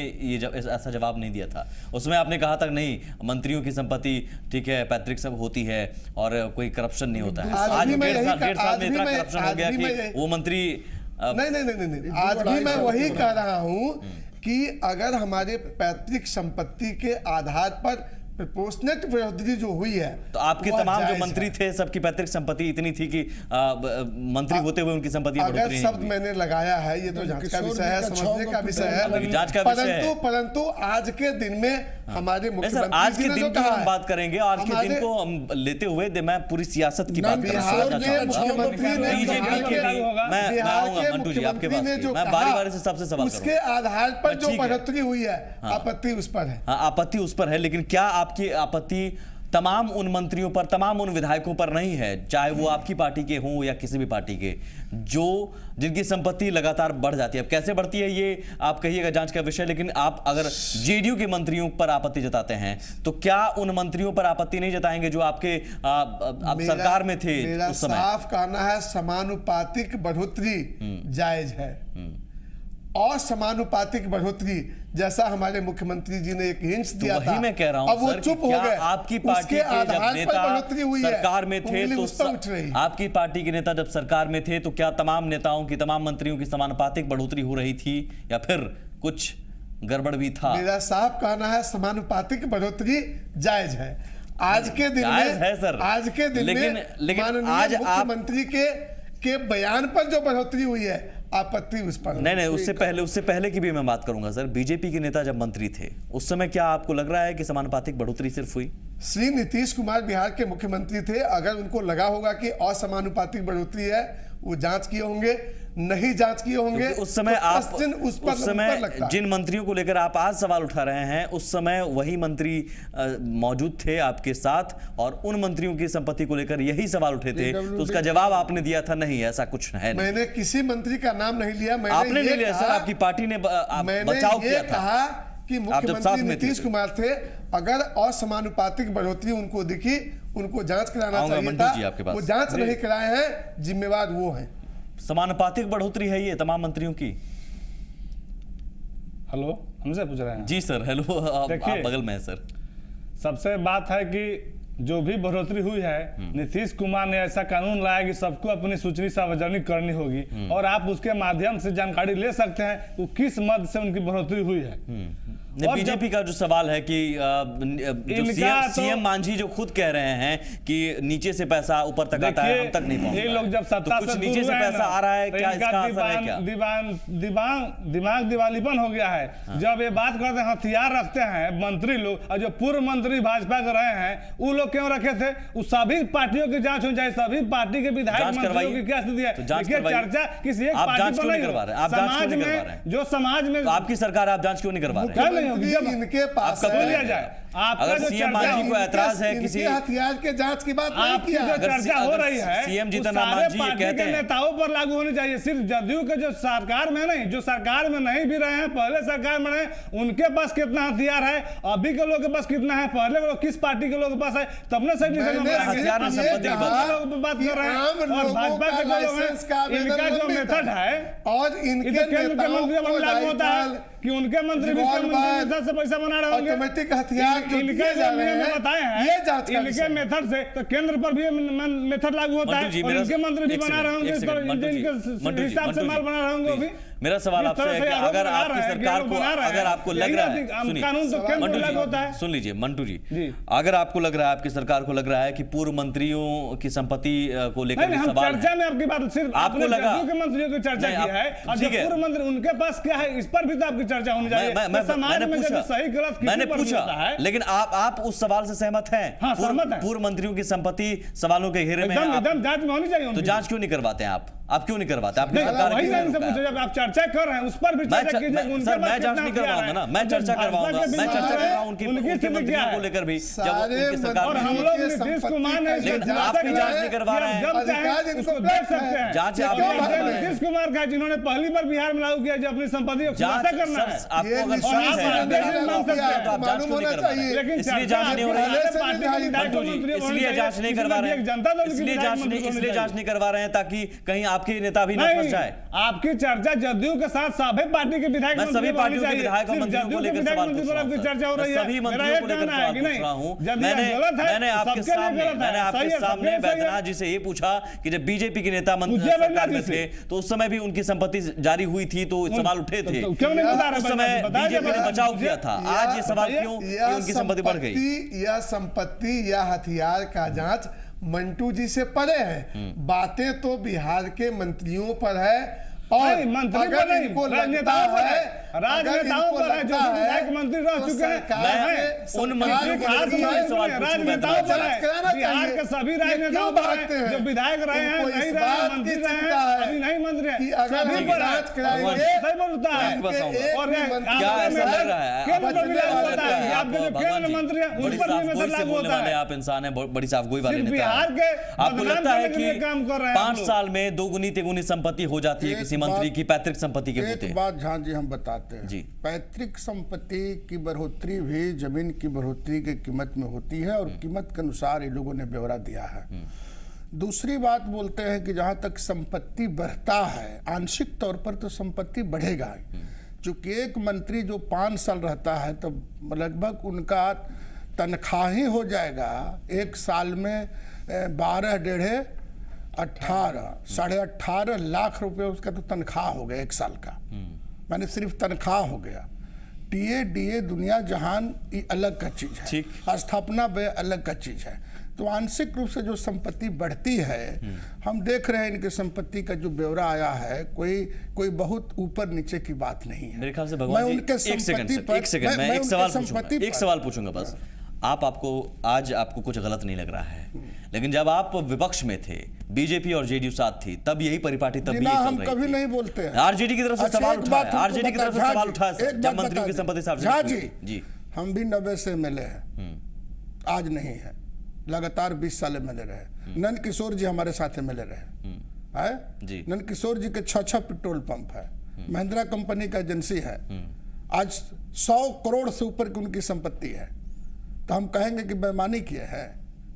ऐसा जवाब नहीं दिया था। उस समय आपने कहा था नहीं, मंत्रियों की संपत्ति ठीक है, पैतृक सब होती है और कोई करप्शन नहीं होता है। आज 1.5 साल में इतना करप्शन हो गया कि वो मंत्री नहीं, आज भी मैं वही कह रहा हूं कि अगर हमारे पैतृक संपत्ति के आधार पर प्रोपोर्शनेट बढ़ोतरी जो हुई है, तो आपके तमाम जो मंत्री थे सबकी पैतृक संपत्ति इतनी थी कि मंत्री होते हुए उनकी संपत्ति अगर शब्द मैंने लगाया है, ये तो जांच का विषय है, समझने का विषय है, जांच का विषय है। परंतु आज के दिन में हमारे मुख्यमंत्री आज के दिन की हम बात करेंगे, आज के दिन को हम लेते हुए मैं पूरी सियासत की बात मैं बारी से सबसे सवाल उसके आधार पर जो बढ़ोतरी हुई है, आपत्ति उस पर है। आपत्ति उस पर है, लेकिन क्या आपकी आपत्ति तमाम उन मंत्रियों पर, तमाम उन विधायकों पर नहीं है, चाहे वो आपकी पार्टी के हों या किसी भी पार्टी के, जो जिनकी संपत्ति लगातार बढ़ जाती है? अब कैसे बढ़ती है ये आप कहिएगा जांच का विषय, लेकिन आप अगर जेडीयू के मंत्रियों पर आपत्ति जताते हैं तो क्या उन मंत्रियों पर आपत्ति नहीं जताएंगे जो आपके आप सरकार में थे उस समय? साफ कहना है समानुपातिक बढ़ोतरी जायज है और समानुपातिक बढ़ोतरी जैसा हमारे मुख्यमंत्री जी ने एक हिंट दिया था, मैं कह रहा हूं, अब वो चुप हो गए। आपकी पार्टी के जब नेता सरकार में थे तो आपकी पार्टी के नेता जब सरकार में थे तो क्या तमाम नेताओं की, तमाम मंत्रियों की समानुपातिक बढ़ोतरी हो रही थी या फिर कुछ गड़बड़ भी था? मेरा साफ कहना है समानुपातिक बढ़ोतरी जायज है। आज के दिन में है सर, आज के दिन में माननीय मुख्यमंत्री के बयान पर जो बढ़ोतरी हुई है, आपत्ति उस पर नहीं, उससे पहले की भी मैं बात करूंगा सर। बीजेपी के नेता जब मंत्री थे उस समय क्या आपको लग रहा है कि समानुपातिक बढ़ोतरी सिर्फ हुई? श्री नीतीश कुमार बिहार के मुख्यमंत्री थे, अगर उनको लगा होगा कि असमानुपातिक बढ़ोतरी है, वो जांच किए होंगे, नहीं जांच किए होंगे। उस समय तो आप उस समय जिन मंत्रियों को लेकर आप आज सवाल उठा रहे हैं, उस समय वही मंत्री मौजूद थे आपके साथ और उन मंत्रियों की संपत्ति को लेकर यही सवाल उठे थे, तो उसका जवाब आपने दिया था नहीं ऐसा कुछ है। मैंने किसी मंत्री का नाम नहीं लिया, आपने नहीं लिया सर, आपकी पार्टी ने बचाव किया था। कहा कि मुख्यमंत्री नीतीश कुमार थे, अगर असमानुपातिक बढ़ोतरी उनको दिखी, उनको जांच कराना चाहिए था, वो जांच नहीं कराए हैं, जिम्मेवार वो हैं। समानुपातिक बढ़ोतरी है ये तमाम मंत्रियों की। हेलो, हमसे पूछ रहे हैं? जी सर, हेलो, आप बगल में है सर। सबसे बात है कि जो भी बढ़ोतरी हुई है, नीतीश कुमार ने ऐसा कानून लाया कि सबको अपनी सूची सार्वजनिक करनी होगी और आप उसके माध्यम से जानकारी ले सकते हैं कि किस मद से उनकी बढ़ोतरी हुई है। बीजेपी का जो सवाल है कि सीएम मांझी जो खुद कह रहे हैं कि नीचे से पैसा ऊपर तक आता है, हम तक नहीं पहुंचता। ये लोग जब सत्ता से नीचे से पैसा आ रहा है, क्या इसका असर है? क्या दिमाग दिवालीपन हो गया है जब ये बात करते हैं, हथियार रखते हैं मंत्री लोग, और जो पूर्व मंत्री भाजपा के रहे हैं वो लोग क्यों रखे थे? उस सभी पार्टियों की जांच होनी चाहिए, सभी पार्टी के विधायक मंत्रियों की क्या स्थिति है। देखिए, चर्चा किसी एक पार्टी पर नहीं, समाज में जो समाज में आपकी सरकार आप जांच क्यों नहीं करवा रहे? नहीं होगी जब इनके पास आपका लिया जाए। आपका अगर जो सीएम चर्चा मांझी को ऐतराज है इनके किसी हथियार के जांच की बात नहीं आपकी किया। जो चर्चा हो रही है सीएम वो जीतन सारे मांझी ये पार्टी कहते के हैं नेताओं पर लागू होनी चाहिए। सिर्फ जदयू के जो सरकार में नहीं, जो सरकार में नहीं भी रहे हैं, पहले सरकार में रहे, उनके पास कितना हथियार है, अभी के लोगों के पास कितना है, पहले के लोग किस पार्टी के लोगों के पास है, तब ना सही हथियार में संपत्ति की बात कर रहे हैं। और भाजपा के जो लोग हैं इनका जो मेथड है और इनके केंद्र के मंत्री पर लागू होता है कि उनके मंत्री भी मेथड से पैसा बना रहे होंगे। ऑटोमेटिक हथियार जो इनके दिए जा रहे हैं, बताए ये जांच हैं का इनके मेथड से, तो केंद्र पर भी मेथड लागू होता है और इनके मंत्री भी बना रहे होंगे, इनके हिसाब से माल बना रहे होंगे। भी मेरा सवाल आपसे है कि अगर आपकी सरकार को, अगर आपको लग रहा है, कानून तो केंद्र लागू होता है। सुन लीजिए मंटू जी, अगर आपको लग रहा है, आपकी सरकार को लग रहा है कि पूर्व मंत्रियों की संपत्ति को लेकर सवाल चर्चा में आपकी बात सिर्फ आपको लगा के मंत्रियों की चर्चा की है और जो पूर्व मंत्री उनके पास क्या है इस पर भी तो आपकी चर्चा होनी चाहिए। मैंने पूछा, लेकिन आप उस सवाल से सहमत हैं? पूर्व मंत्रियों की संपत्ति सवालों के घेरे में एकदम जांच में होनी चाहिए। तो जांच क्यों नहीं करवाते हैं आप क्यों नहीं करवाते? आपकी सरकार जब आप चर्चा कर रहे हैं उस पर भी चर्चा कीजिए। सर मैं जांच नहीं करवाऊंगा ना, मैं चर्चा करवाऊंगा, मैं चर्चा कर रहा हूं उनकी मंत्रियों को लेकर भी, जब उनकी सरकार और हम लोग नीतीश कुमार ने आपकी जांच नहीं करवा रहे हैं। जांच नीतीश कुमार का जिन्होंने पहली बार बिहार में लागू किया जो अपनी संपत्ति को खुलासा करना है, आपको अगर शक है तो आप जांच क्यों नहीं करवा रहे हैं? लेकिन इसलिए जांच नहीं हो रही है, इसलिए जांच नहीं करवा रहे हैं, इसलिए जांच नहीं करवा रहे हैं ताकि कहीं आपके नेता भी न फंस जाए। आपकी चर्चा जदयू के साथ सभी पार्टी के विधायक मैं सभी पार्टियों के विधायक और मंत्रियों को लेकर सवाल पूछ रहा हूं, चर्चा हो रही है, सभी मंत्रियों को लेकर सवाल पूछ रहा हूं। मैंने आपके सामने बैद्यनाथ जी से ये पूछा कि जब बीजेपी के नेता सरकार में थे तो उस समय भी उनकी संपत्ति जारी हुई थी तो सवाल उठे थे, उस समय बीजेपी ने बचाव किया था। आज ये सवाल क्यों कि उनकी संपत्ति बढ़ गई? यह संपत्ति या हथियार का जांच मंटू जी से परे है। बातें तो बिहार के मंत्रियों पर है और मंत्री पर नहीं, राजनेताओं पर है, राजनेताओं पर है जो विधायक मंत्री रह चुके हैं। उन मंत्रियों को राजनेताओं पर है, बिहार के सभी राजनेताओं पर है जो विधायक रहे हैं, नहीं रहे हैं, मंत्री रहे हैं, अभी नहीं मंत्री हैं, सभी पर सही बोलता है। और क्या ऐसा लग रहा है केंद्र पर भी लागू होता है, आपके जो केंद्र मंत्री हैं उन पर भी मेथड लागू होता है। आप इंसान हैं, बड़ी साफगोई वाले नेता बिहार के आपको लगता है कि काम कर रहे हैं 5 साल में दोगुनी तिगुनी संपत्ति हो जाती है किसी मंत्री की पैतृक संपत्ति के एक बात झा जी हम बताते हैं जी, पैतृक संपत्ति की बढ़ोतरी भी जमीन की बढ़ोतरी की कीमत में होती है और कीमत के अनुसार इन लोगों ने ब्यौरा दिया है। दूसरी बात बोलते हैं कि जहां तक संपत्ति बढ़ता है आंशिक तौर पर तो संपत्ति बढ़ेगा, चूंकि एक मंत्री जो 5 साल रहता है तो लगभग उनका तनख्वाह ही हो जाएगा एक साल में 18.5 लाख रुपए उसका तो तनख्वाह हो गया एक साल का, मैंने सिर्फ तनख्वाह हो गया। टीए डीए दुनिया जहान ये अलग का चीज है, स्थापना व्यय अलग का चीज है। तो आंशिक रूप से जो संपत्ति बढ़ती है हम देख रहे हैं इनके संपत्ति का जो ब्यौरा आया है कोई बहुत ऊपर नीचे की बात नहीं है। मेरे ख्याल से भगवान जी एक सेकंड मैं एक सवाल पूछूंगा बस। आज आपको कुछ गलत नहीं लग रहा है, लेकिन जब आप विपक्ष में थे, बीजेपी और जेडीयू साथ थी, तब यही परिपाटी तब भी हम कभी नहीं बोलते हैं। आरजेडी की तरफ से सवाल उठाया, आरजेडी की तरफ से सवाल उठाया जब मंत्रियों की संपत्ति सार्वजनिक जी। हम भी 90 से मिले हैं, आज नहीं है, लगातार 20 साल मिले रहे। नंद किशोर जी हमारे साथ मिले रहे, नंद किशोर जी के 6 पेट्रोल पंप है, महिंद्रा कंपनी का एजेंसी है, आज 100 करोड़ से ऊपर की उनकी संपत्ति है। तो हम कहेंगे कि बेईमानी किए है,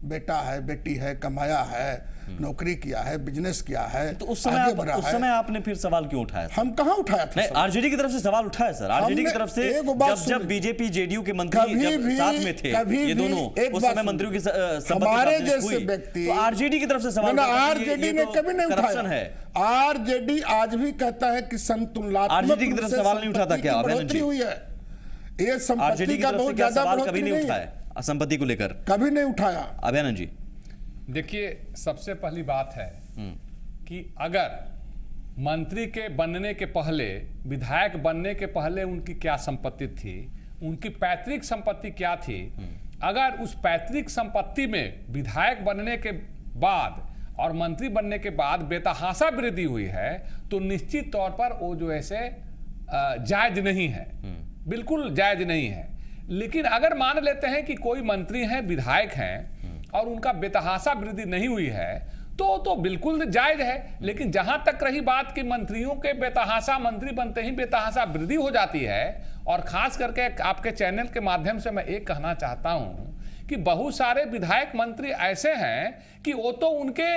बेटा है बेटी है, कमाया है, नौकरी किया है, बिजनेस किया है, तो उस समय आपने फिर सवाल क्यों उठाया? हम कहाँ उठाया था? नहीं, आरजेडी की तरफ से सवाल उठाया सर, आरजेडी की तरफ से जब बीजेपी जेडीयू के मंत्री जब साथ में थे ये दोनों, उस समय मंत्रियों की हमारे जैसे व्यक्ति, तो आरजेडी की तरफ से सवाल आरजेडी ने कभी नहीं उठाया है। आरजेडी आज भी कहता है कि संतुलनात्मक आरजेडी की तरफ से सवाल नहीं उठाता क्या? बढ़ोतरी हुई है, ये संपत्ति का बहुत ज्यादा सवाल कभी नहीं उठाया संपत्ति को लेकर, कभी नहीं उठाया। अभियानंद जी देखिए, सबसे पहली बात है कि अगर मंत्री के बनने के पहले, विधायक बनने के पहले उनकी क्या संपत्ति थी, उनकी पैतृक संपत्ति क्या थी, अगर उस पैतृक संपत्ति में विधायक बनने के बाद और मंत्री बनने के बाद बेतहाशा वृद्धि हुई है तो निश्चित तौर पर वो जो ऐसे जायज नहीं है। बिल्कुल जायज नहीं है। लेकिन अगर मान लेते हैं कि कोई मंत्री हैं, विधायक हैं और उनका बेतहाशा वृद्धि नहीं हुई है तो बिल्कुल जायज है। लेकिन जहां तक रही बात कि मंत्रियों के बेतहाशा, मंत्री बनते ही बेतहाशा वृद्धि हो जाती है, और खास करके आपके चैनल के माध्यम से मैं एक कहना चाहता हूं कि बहुत सारे विधायक मंत्री ऐसे हैं कि वो तो उनके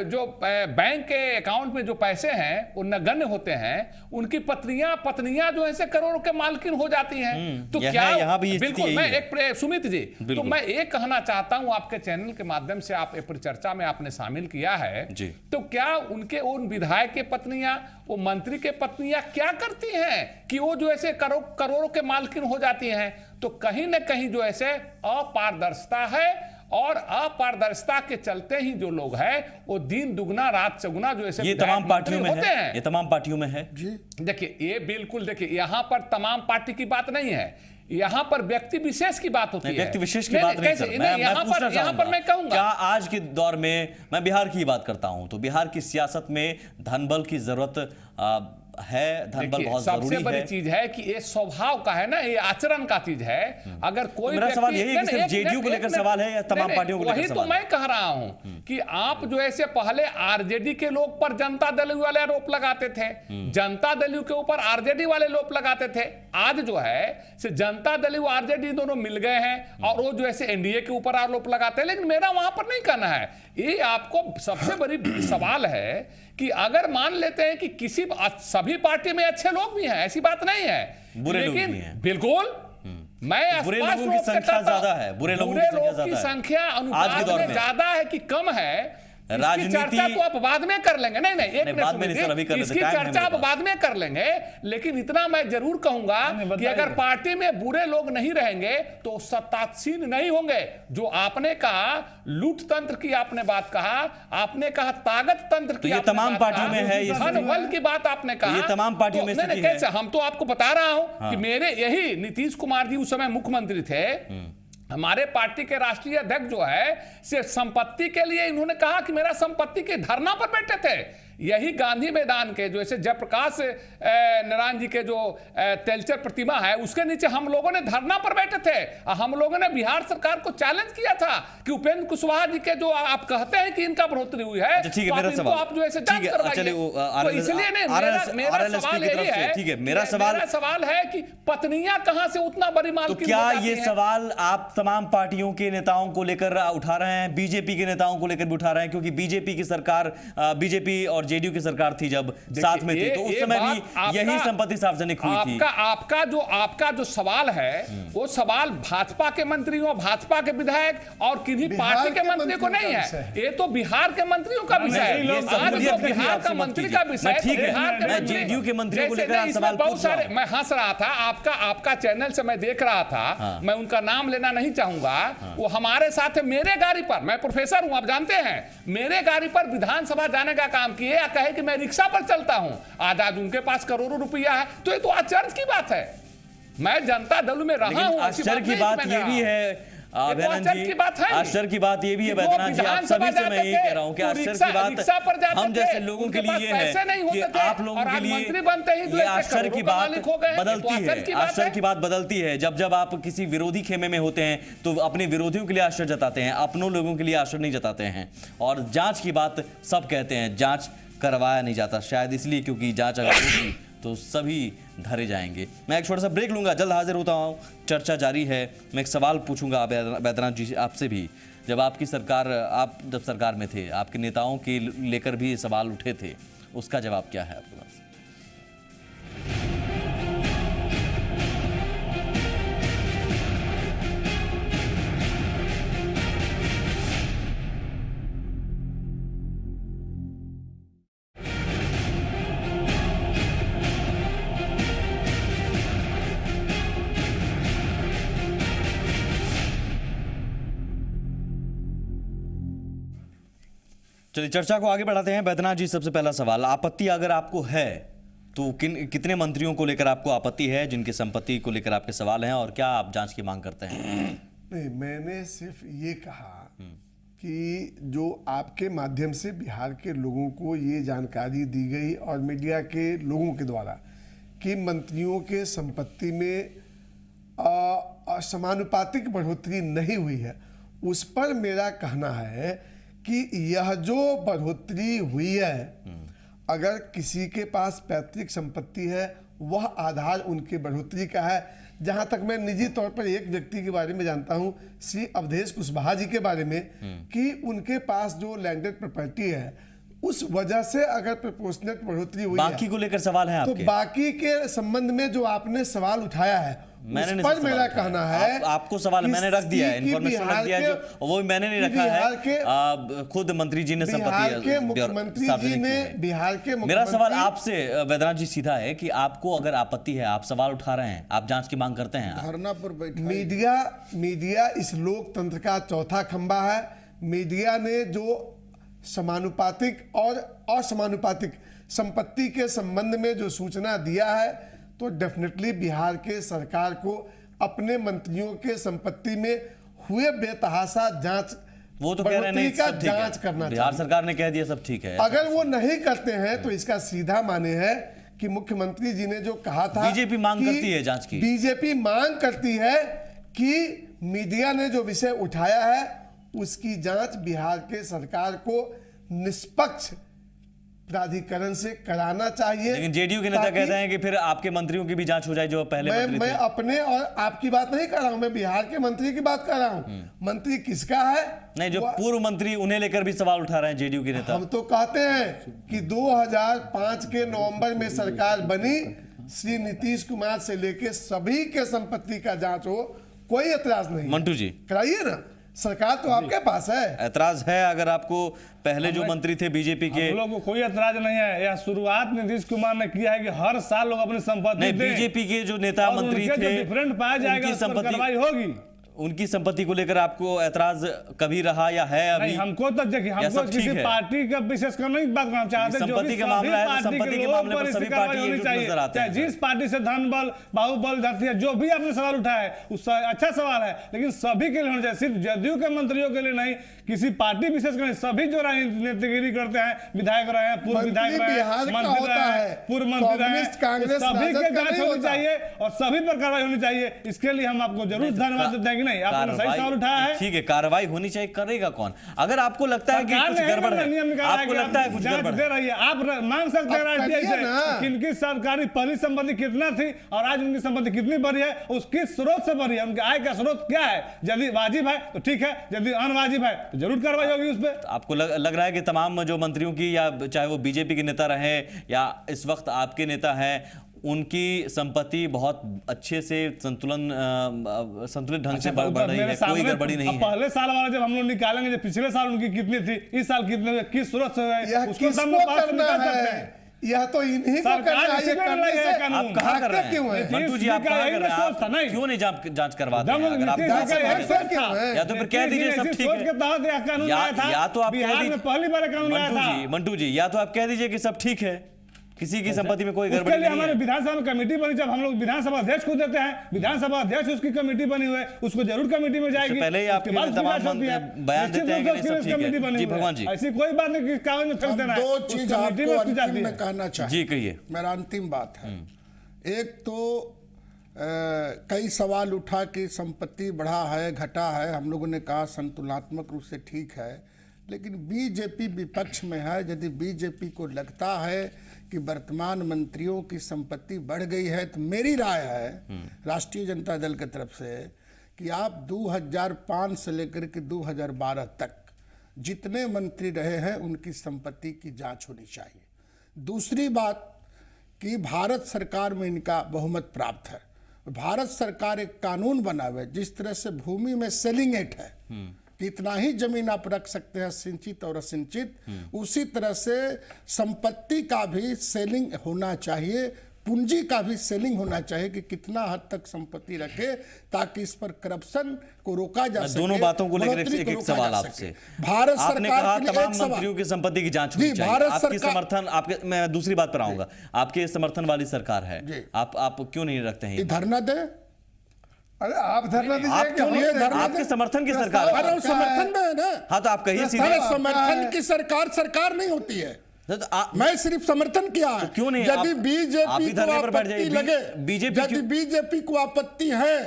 जो बैंक के अकाउंट में जो पैसे हैं वो नगण्य होते हैं, उनकी पत्नियां जो है करोड़ों के मालकिन हो जाती हैं। तो क्या यहाँ भी बिल्कुल मैं एक सुमित जी, तो मैं एक कहना चाहता हूं, आपके चैनल के माध्यम से आप परिचर्चा में आपने शामिल किया है, तो क्या उनके उन विधायक के पत्नियां, वो मंत्री के पत्नियां क्या करती हैं कि वो जो ऐसे करोड़ों के मालकिन हो जाती हैं? तो कहीं ना कहीं जो ऐसे अपारदर्शिता है, और अपारदर्शिता के चलते ही जो लोग हैं वो दिन दुगना रात चौगुना जो ऐसे ये तमाम पार्टियों में होते हैं। ये तमाम पार्टियों में है जी। देखिए ये बिल्कुल, देखिए यहाँ पर तमाम पार्टी की बात नहीं है, यहाँ पर व्यक्ति विशेष की बात होती है। व्यक्ति विशेष की बात नहीं सर, मैं यहाँ पर मैं कहूंगा, क्या आज के दौर में, मैं बिहार की बात करता हूं, तो बिहार की सियासत में धनबल की जरूरत है, धनबल बहुत जरूरी है। सबसे बड़ी चीज है कि ये स्वभाव का है ना, ये आचरण का चीज है। अगर कोई मेरा सवाल यही है कि सिर्फ जेडीयू को लेकर सवाल है या तमाम पार्टियों को लेकर वही सवाल? तो मैं कह रहा हूं कि आप जो ऐसे पहले आरजेडी के लोग पर जनता दल वाले आरोप लगाते थे, जनता दल के ऊपर आरजेडी वाले आरोप लगाते थे। आज जो है से जनता दल और आरजेडी दोनों मिल गए हैं और वो जो ऐसे एनडीए के ऊपर आरोप लगाते हैं। लेकिन मेरा वहां पर नहीं कहना है, ये आपको सबसे बड़ी सवाल है कि अगर मान लेते हैं कि किसी सभी पार्टी में अच्छे लोग भी हैं, ऐसी बात नहीं है, बुरे लोग लेकिन भी हैं। बिल्कुल मैं बुरे लोगों की संख्या ज्यादा है, बुरे लोगों की संख्या अनुपात में ज्यादा है कि कम है? राजनीति चर्चा तो आप बाद में कर लेंगे, नहीं एक मिनट बाद में नहीं सर, अभी कर लेते, इसकी टाइम है चर्चा आप मेरे बाद में कर लेंगे। लेकिन इतना मैं जरूर कहूंगा कि अगर पार्टी में बुरे लोग नहीं रहेंगे तो सत्तासीन नहीं होंगे। जो आपने कहा लूट तंत्र की आपने बात कहा, आपने कहा ताकत तंत्र की, ये तमाम पार्टियों में है, ये धनबल की बात आपने कहा, ये तमाम पार्टियों में स्थिति है। कैसे? हम तो आपको बता रहा हूं कि मेरे यही नीतीश कुमार जी उस समय मुख्यमंत्री थे, हमारे पार्टी के राष्ट्रीय अध्यक्ष जो है सिर्फ संपत्ति के लिए इन्होंने कहा कि मेरा संपत्ति के धरना पर बैठे थे। यही गांधी मैदान के जो ऐसे जयप्रकाश नारायण जी के जो तेलचर प्रतिमा है उसके नीचे हम लोगों ने धरना पर बैठे थे। हम लोगों ने बिहार सरकार को चैलेंज किया था कि उपेंद्र कुशवाहा जी के जो आप कहते हैं कि इनका बढ़ोतरी हुई है, ठीक है, मेरा सवाल आप जो ऐसे जांच करवाइए। तो इसलिए मेरा सवाल यही है, ठीक है, मेरा सवाल है कि पत्नियां कहां से उतना बड़ी मालकिन तो क्या ये सवाल आप तमाम पार्टियों के नेताओं को लेकर उठा रहे हैं, बीजेपी के नेताओं को लेकर भी उठा रहे हैं? क्योंकि बीजेपी की सरकार, बीजेपी और जेडीयू की सरकार थी जब साथ में थी, तो उस समय भी यही संपत्ति सार्वजनिक हुई थी। आपका जो सवाल है वो सवाल भाजपा के मंत्रियों, भाजपा के विधायक और किन्हीं पार्टी के मंत्री को नहीं है, ये तो बिहार के मंत्रियों का विषय है। आज जो बिहार का मंत्री का विषय है, जेडीयू के मंत्रियों को लेकर सवाल बहुत सारे, मैं हंस रहा था, आपका चैनल से मैं देख रहा था, मैं उनका नाम लेना नहीं चाहूंगा, वो हमारे साथ मेरे गाड़ी पर, मैं प्रोफेसर हूं आप जानते हैं, मेरे गाड़ी पर विधानसभा जाने का काम किए या कहे कि मैं रिक्शा पर चलता हूं। आज उनके पास करोड़ों रुपया है, तो ये तो आश्चर्य की बात है। मैं जनता दल में रहा हूं, आश्चर्य की बात ये भी है आश्चर्य की बात ये भी है बैद्यनाथ जी, आप सभी से मैं यही कह रहा हूं कि आश्चर्य की बात हम जैसे लोगों के लिए ये है कि आप लोगों के लिए ये आश्चर्य की बात बदलती है, आश्चर्य की बात बदलती है। जब आप किसी विरोधी खेमे में होते हैं तो अपने विरोधियों के लिए आश्चर्य जताते हैं, अपनों लोगों के लिए आश्चर्य नहीं जताते हैं। और जांच की बात सब कहते हैं, जांच करवाया नहीं जाता, शायद इसलिए क्योंकि जांच अगर होगी तो सभी धरे जाएंगे। मैं एक छोटा सा ब्रेक लूंगा, जल्द हाजिर होता हूँ, चर्चा जारी है। मैं एक सवाल पूछूंगा बैद्यनाथ जी आपसे भी, जब आपकी सरकार, आप जब सरकार में थे, आपके नेताओं के लेकर भी सवाल उठे थे, उसका जवाब क्या है आपके पास? चलिए चर्चा को आगे बढ़ाते हैं। बैद्यनाथ जी, सबसे पहला सवाल, आपत्ति अगर आपको है तो कितने मंत्रियों को लेकर आपको आपत्ति है जिनकी संपत्ति को लेकर आपके सवाल हैं, और क्या आप जांच की मांग करते हैं? नहीं, मैंने सिर्फ ये कहा कि जो आपके माध्यम से बिहार के लोगों को ये जानकारी दी गई और मीडिया के लोगों के द्वारा कि मंत्रियों के संपत्ति में समानुपातिक बढ़ोतरी नहीं हुई है, उस पर मेरा कहना है कि यह जो बढ़ोतरी हुई है, अगर किसी के पास पैतृक संपत्ति है वह आधार उनकी बढ़ोतरी का है। जहां तक मैं निजी तौर पर एक व्यक्ति के बारे में जानता हूं, श्री अवधेश कुशवाहा जी के बारे में, कि उनके पास जो लैंडेड प्रॉपर्टी है उस वजह से अगर प्रोपोर्शनेट बढ़ोतरी हुई बाकी को लेकर सवाल है आपके? तो बाकी के संबंध में जो आपने सवाल उठाया है मैंने उस पर मेरा कहना है आपको सवाल मैंने रख दिया है, इन्फॉर्मेशन रख दिया है, जो वो मैंने नहीं रखा है, खुद मंत्री जी ने संपत्ति मुख्यमंत्री जी ने बिहार के मेरा सवाल आपसे वैद्यनाथ जी सीधा है कि आपको अगर आपत्ति है, आप सवाल उठा रहे हैं, आप जांच की मांग करते हैं, धरना पर बैठा मीडिया इस लोकतंत्र का चौथा खंबा है। मीडिया ने जो समानुपातिक और असमानुपातिक संपत्ति के संबंध में जो सूचना दिया है, तो डेफिनेटली बिहार के सरकार को अपने मंत्रियों के संपत्ति में हुए बेतहाशा जांच, वो तो कह रहे हैं का जांच करना, बिहार सरकार ने कह दिया सब ठीक है। अगर वो नहीं करते हैं तो इसका सीधा माने है कि मुख्यमंत्री जी ने जो कहा था, बीजेपी मांग करती है जांच की, बीजेपी मांग करती है कि मीडिया ने जो विषय उठाया है उसकी जांच बिहार के सरकार को निष्पक्ष प्राधिकरण से कराना चाहिए। लेकिन जेडीयू के नेता कहते हैं कि फिर आपके मंत्रियों की भी जांच हो जाए जो पहले मंत्री थे। मैं अपने और आपकी बात नहीं कर रहा हूं, मैं बिहार के मंत्री की बात कर रहा हूं। मंत्री किसका है? नहीं, जो पूर्व मंत्री उन्हें लेकर भी सवाल उठा रहे हैं जेडीयू के नेता। हम तो कहते हैं कि 2005 के नवंबर में सरकार बनी, श्री नीतीश कुमार से लेके सभी के संपत्ति का जांच हो, कोई एतराज नहीं। मंटू जी कराइए ना, सरकार तो आपके पास है। ऐतराज है अगर आपको पहले जो मंत्री थे बीजेपी के? हम लोग को कोई ऐतराज नहीं है। यह शुरुआत नीतीश कुमार ने किया है कि हर साल लोग अपनी संपत्ति नहीं, बीजेपी के जो नेता मंत्री थे डिफरेंट पाया जाएगा, उस पर कार्रवाई होगी। उनकी संपत्ति को लेकर आपको ऐतराज कभी रहा या है अभी? नहीं, हमको तो देखिए, हमको किसी पार्टी का विशेष कर नहीं बात करना चाहते। संपत्ति के मामला है, संपत्ति के मामले पर सभी पार्टी एकजुट नजर आते हैं। जिस पार्टी से धन बल बाहुबल धरती है, जो भी आपने सवाल उठाया है उस अच्छा सवाल है, लेकिन सभी के लिए होना चाहिए, सिर्फ जदयू के मंत्रियों के लिए नहीं, किसी पार्टी विशेष कर सभी जो राजनीतिगिरी करते हैं, विधायक रहे हैं, पूर्व विधायक रहे हैं, मंत्री रहे हैं, पूर्व मंत्री रहे हैं, सभी के जांच होनी चाहिए और सभी पर कार्रवाई होनी चाहिए। इसके लिए हम आपको जरूर धन्यवाद देते हैं कि नहीं आपने सही सवाल उठाया है। ठीक है, कार्रवाई होनी चाहिए, करेगा कौन? अगर आपको लगता है कि कुछ गड़बड़ है, आपको लगता है कुछ गड़बड़ दे रही है, आप मांग सकते हैं आरटीआई से किनकी सरकारी पहली संपत्ति कितना थी और आज उनकी संपत्ति कितनी बढ़ी है, उसके स्रोत से बढ़ी है, उनके आय का स्रोत क्या है। यदि वाजिब है तो ठीक है, यदि अनवाजिब है तो जरूर कार्रवाई होगी उस पर। आपको लग रहा है कि तमाम जो मंत्रियों की, या चाहे वो बीजेपी के नेता रहे या इस वक्त आपके नेता हैं, उनकी संपत्ति बहुत अच्छे से संतुलित ढंग से बढ़ रही है, कोई गड़बड़ी नहीं है? पहले साल वाला जब हम लोग निकालेंगे, जब पिछले साल उनकी कितनी थी, इस साल कितने, किस स्रोत से है, उसको यह तो इन्हीं को करना है। आप कहाँ कर रहे हैं मंटू जी? आप कहाँ कर रहे हैं? क्यों नहीं जांच करवाते हैं? या तो फिर कह दीजिए सब ठीक है, या तो आप कह दीजिए मंटू जी, या तो आप कह दीजिए कि सब ठीक है, किसी की संपत्ति में कोई गड़बड़ी नहीं है। हमारे विधानसभा में कमेटी बनी, जब हम लोग विधानसभा अध्यक्ष को देते हैं, विधानसभा अध्यक्ष उसकी कमेटी बनी हुई है, उसको जरूर कमेटी में जाएगी। पहले ही आपके तमाम बयान देते हैं कि नहीं सब ठीक है। जी भगवान जी, ऐसी कोई बात नहीं कि कागज में फेंक देना है। दो चीज आपको अंतिम में कहना चाहिए। जी कहिए। मेरा अंतिम बात है, एक तो कई सवाल उठा कि संपत्ति बढ़ा है घटा है, हम लोगों ने कहा संतुलनात्मक रूप से ठीक है, लेकिन बीजेपी विपक्ष में है। यदि बीजेपी को लगता है कि वर्तमान मंत्रियों की संपत्ति बढ़ गई है, तो मेरी राय है राष्ट्रीय जनता दल की तरफ से कि आप 2005 से लेकर के 2012 तक जितने मंत्री रहे हैं उनकी संपत्ति की जांच होनी चाहिए। दूसरी बात कि भारत सरकार में इनका बहुमत प्राप्त है, भारत सरकार एक कानून बना हुआ है, जिस तरह से भूमि में सेलिंग एक्ट है कि इतना ही जमीन आप रख सकते हैं सिंचित और असिंचित, उसी तरह से संपत्ति का भी सेलिंग होना चाहिए, पूंजी का भी सेलिंग होना चाहिए कि कितना हद तक संपत्ति रखे ताकि इस पर करप्शन को रोका जा सके। दोनों बातों को लेकर एक सरकार आपसे, भारत सरकार के लिए तमाम मंत्रियों की संपत्ति की जांच होनी चाहिए। आपकी समर्थन, आपके, मैं दूसरी बात पर आऊंगा, आपके समर्थन वाली सरकार है, आप क्यों नहीं रखते हैं? धरना दे, अरे आप धरना दीजिए, आपके समर्थन की सरकार समर्थन में है ना। हाँ तो आप कहिए, समर्थन की सरकार नहीं होती है, मैं सिर्फ समर्थन किया है। क्यों नहीं? यदि बीजेपी को आपत्ति लगे, यदि बीजेपी को आपत्ति है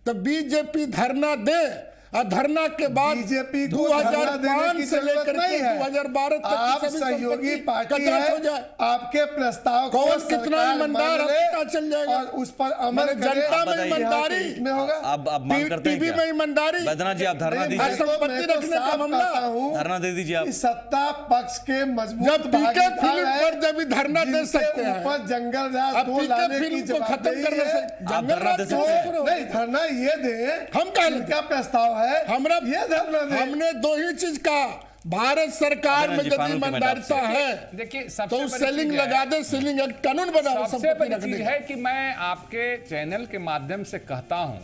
तो बीजेपी धरना दे, और धरना के बाद बीजेपी 2005 से लेकर के 2012 तक आप सहयोगी पार्टी है, आपके प्रस्ताव को कौन कितना ईमानदार पता चल जाएगा और उस पर अमल जनता में ईमानदारी में होगा। अब मांग करते हैं टीवी में ईमानदारी। बैद्यनाथ जी आप धरना दीजिए, संपत्ति रखने का मामला, धरना दे दीजिए आप। सत्ता पक्ष के मजबूत जब पीके फिल्म पर जब धरना दे सकते हैं, ऊपर जंगल राज अब पीके फिल्म को खत्म करने से जंगल राज नहीं, धरना ये दे, हम क्या प्रस्ताव है हमरा ये धरना दे। हमने दो ही चीज का, भारत सरकार में यदि ईमानदारिता है देखिए तो सेलिंग लगा दे, सेलिंग एक्ट कानून बनाओ। सबसे बड़ी चीज है कि मैं आपके चैनल के माध्यम से कहता हूं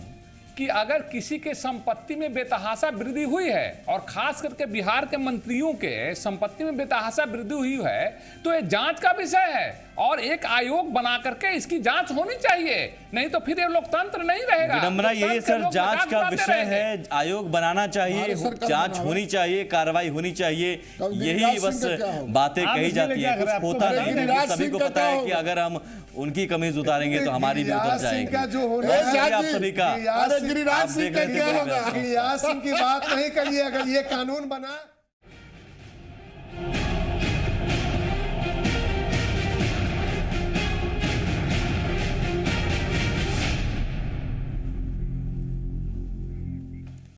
कि अगर किसी के संपत्ति में बेतहाशा वृद्धि हुई है और खास करके बिहार के मंत्रियों के संपत्ति में बेतहाशा वृद्धि हुई है तो ये जांच का विषय है और एक आयोग बना करके इसकी जांच होनी चाहिए, नहीं तो फिर ये लोकतंत्र नहीं रहेगा। विडंबना यही सर, जांच का विषय है, आयोग बनाना चाहिए, जांच होनी चाहिए, कार्रवाई होनी चाहिए, यही बस बातें कही जाती है, कुछ होता नहीं है। सभी को पता है कि अगर हम उनकी कमीज उतारेंगे तो हमारी भी उतर जाएगी। आप सभी का गिरिराज सिंह का क्या होगा? गिरिराज सिंह की बात नहीं करिए, अगर ये कानून बना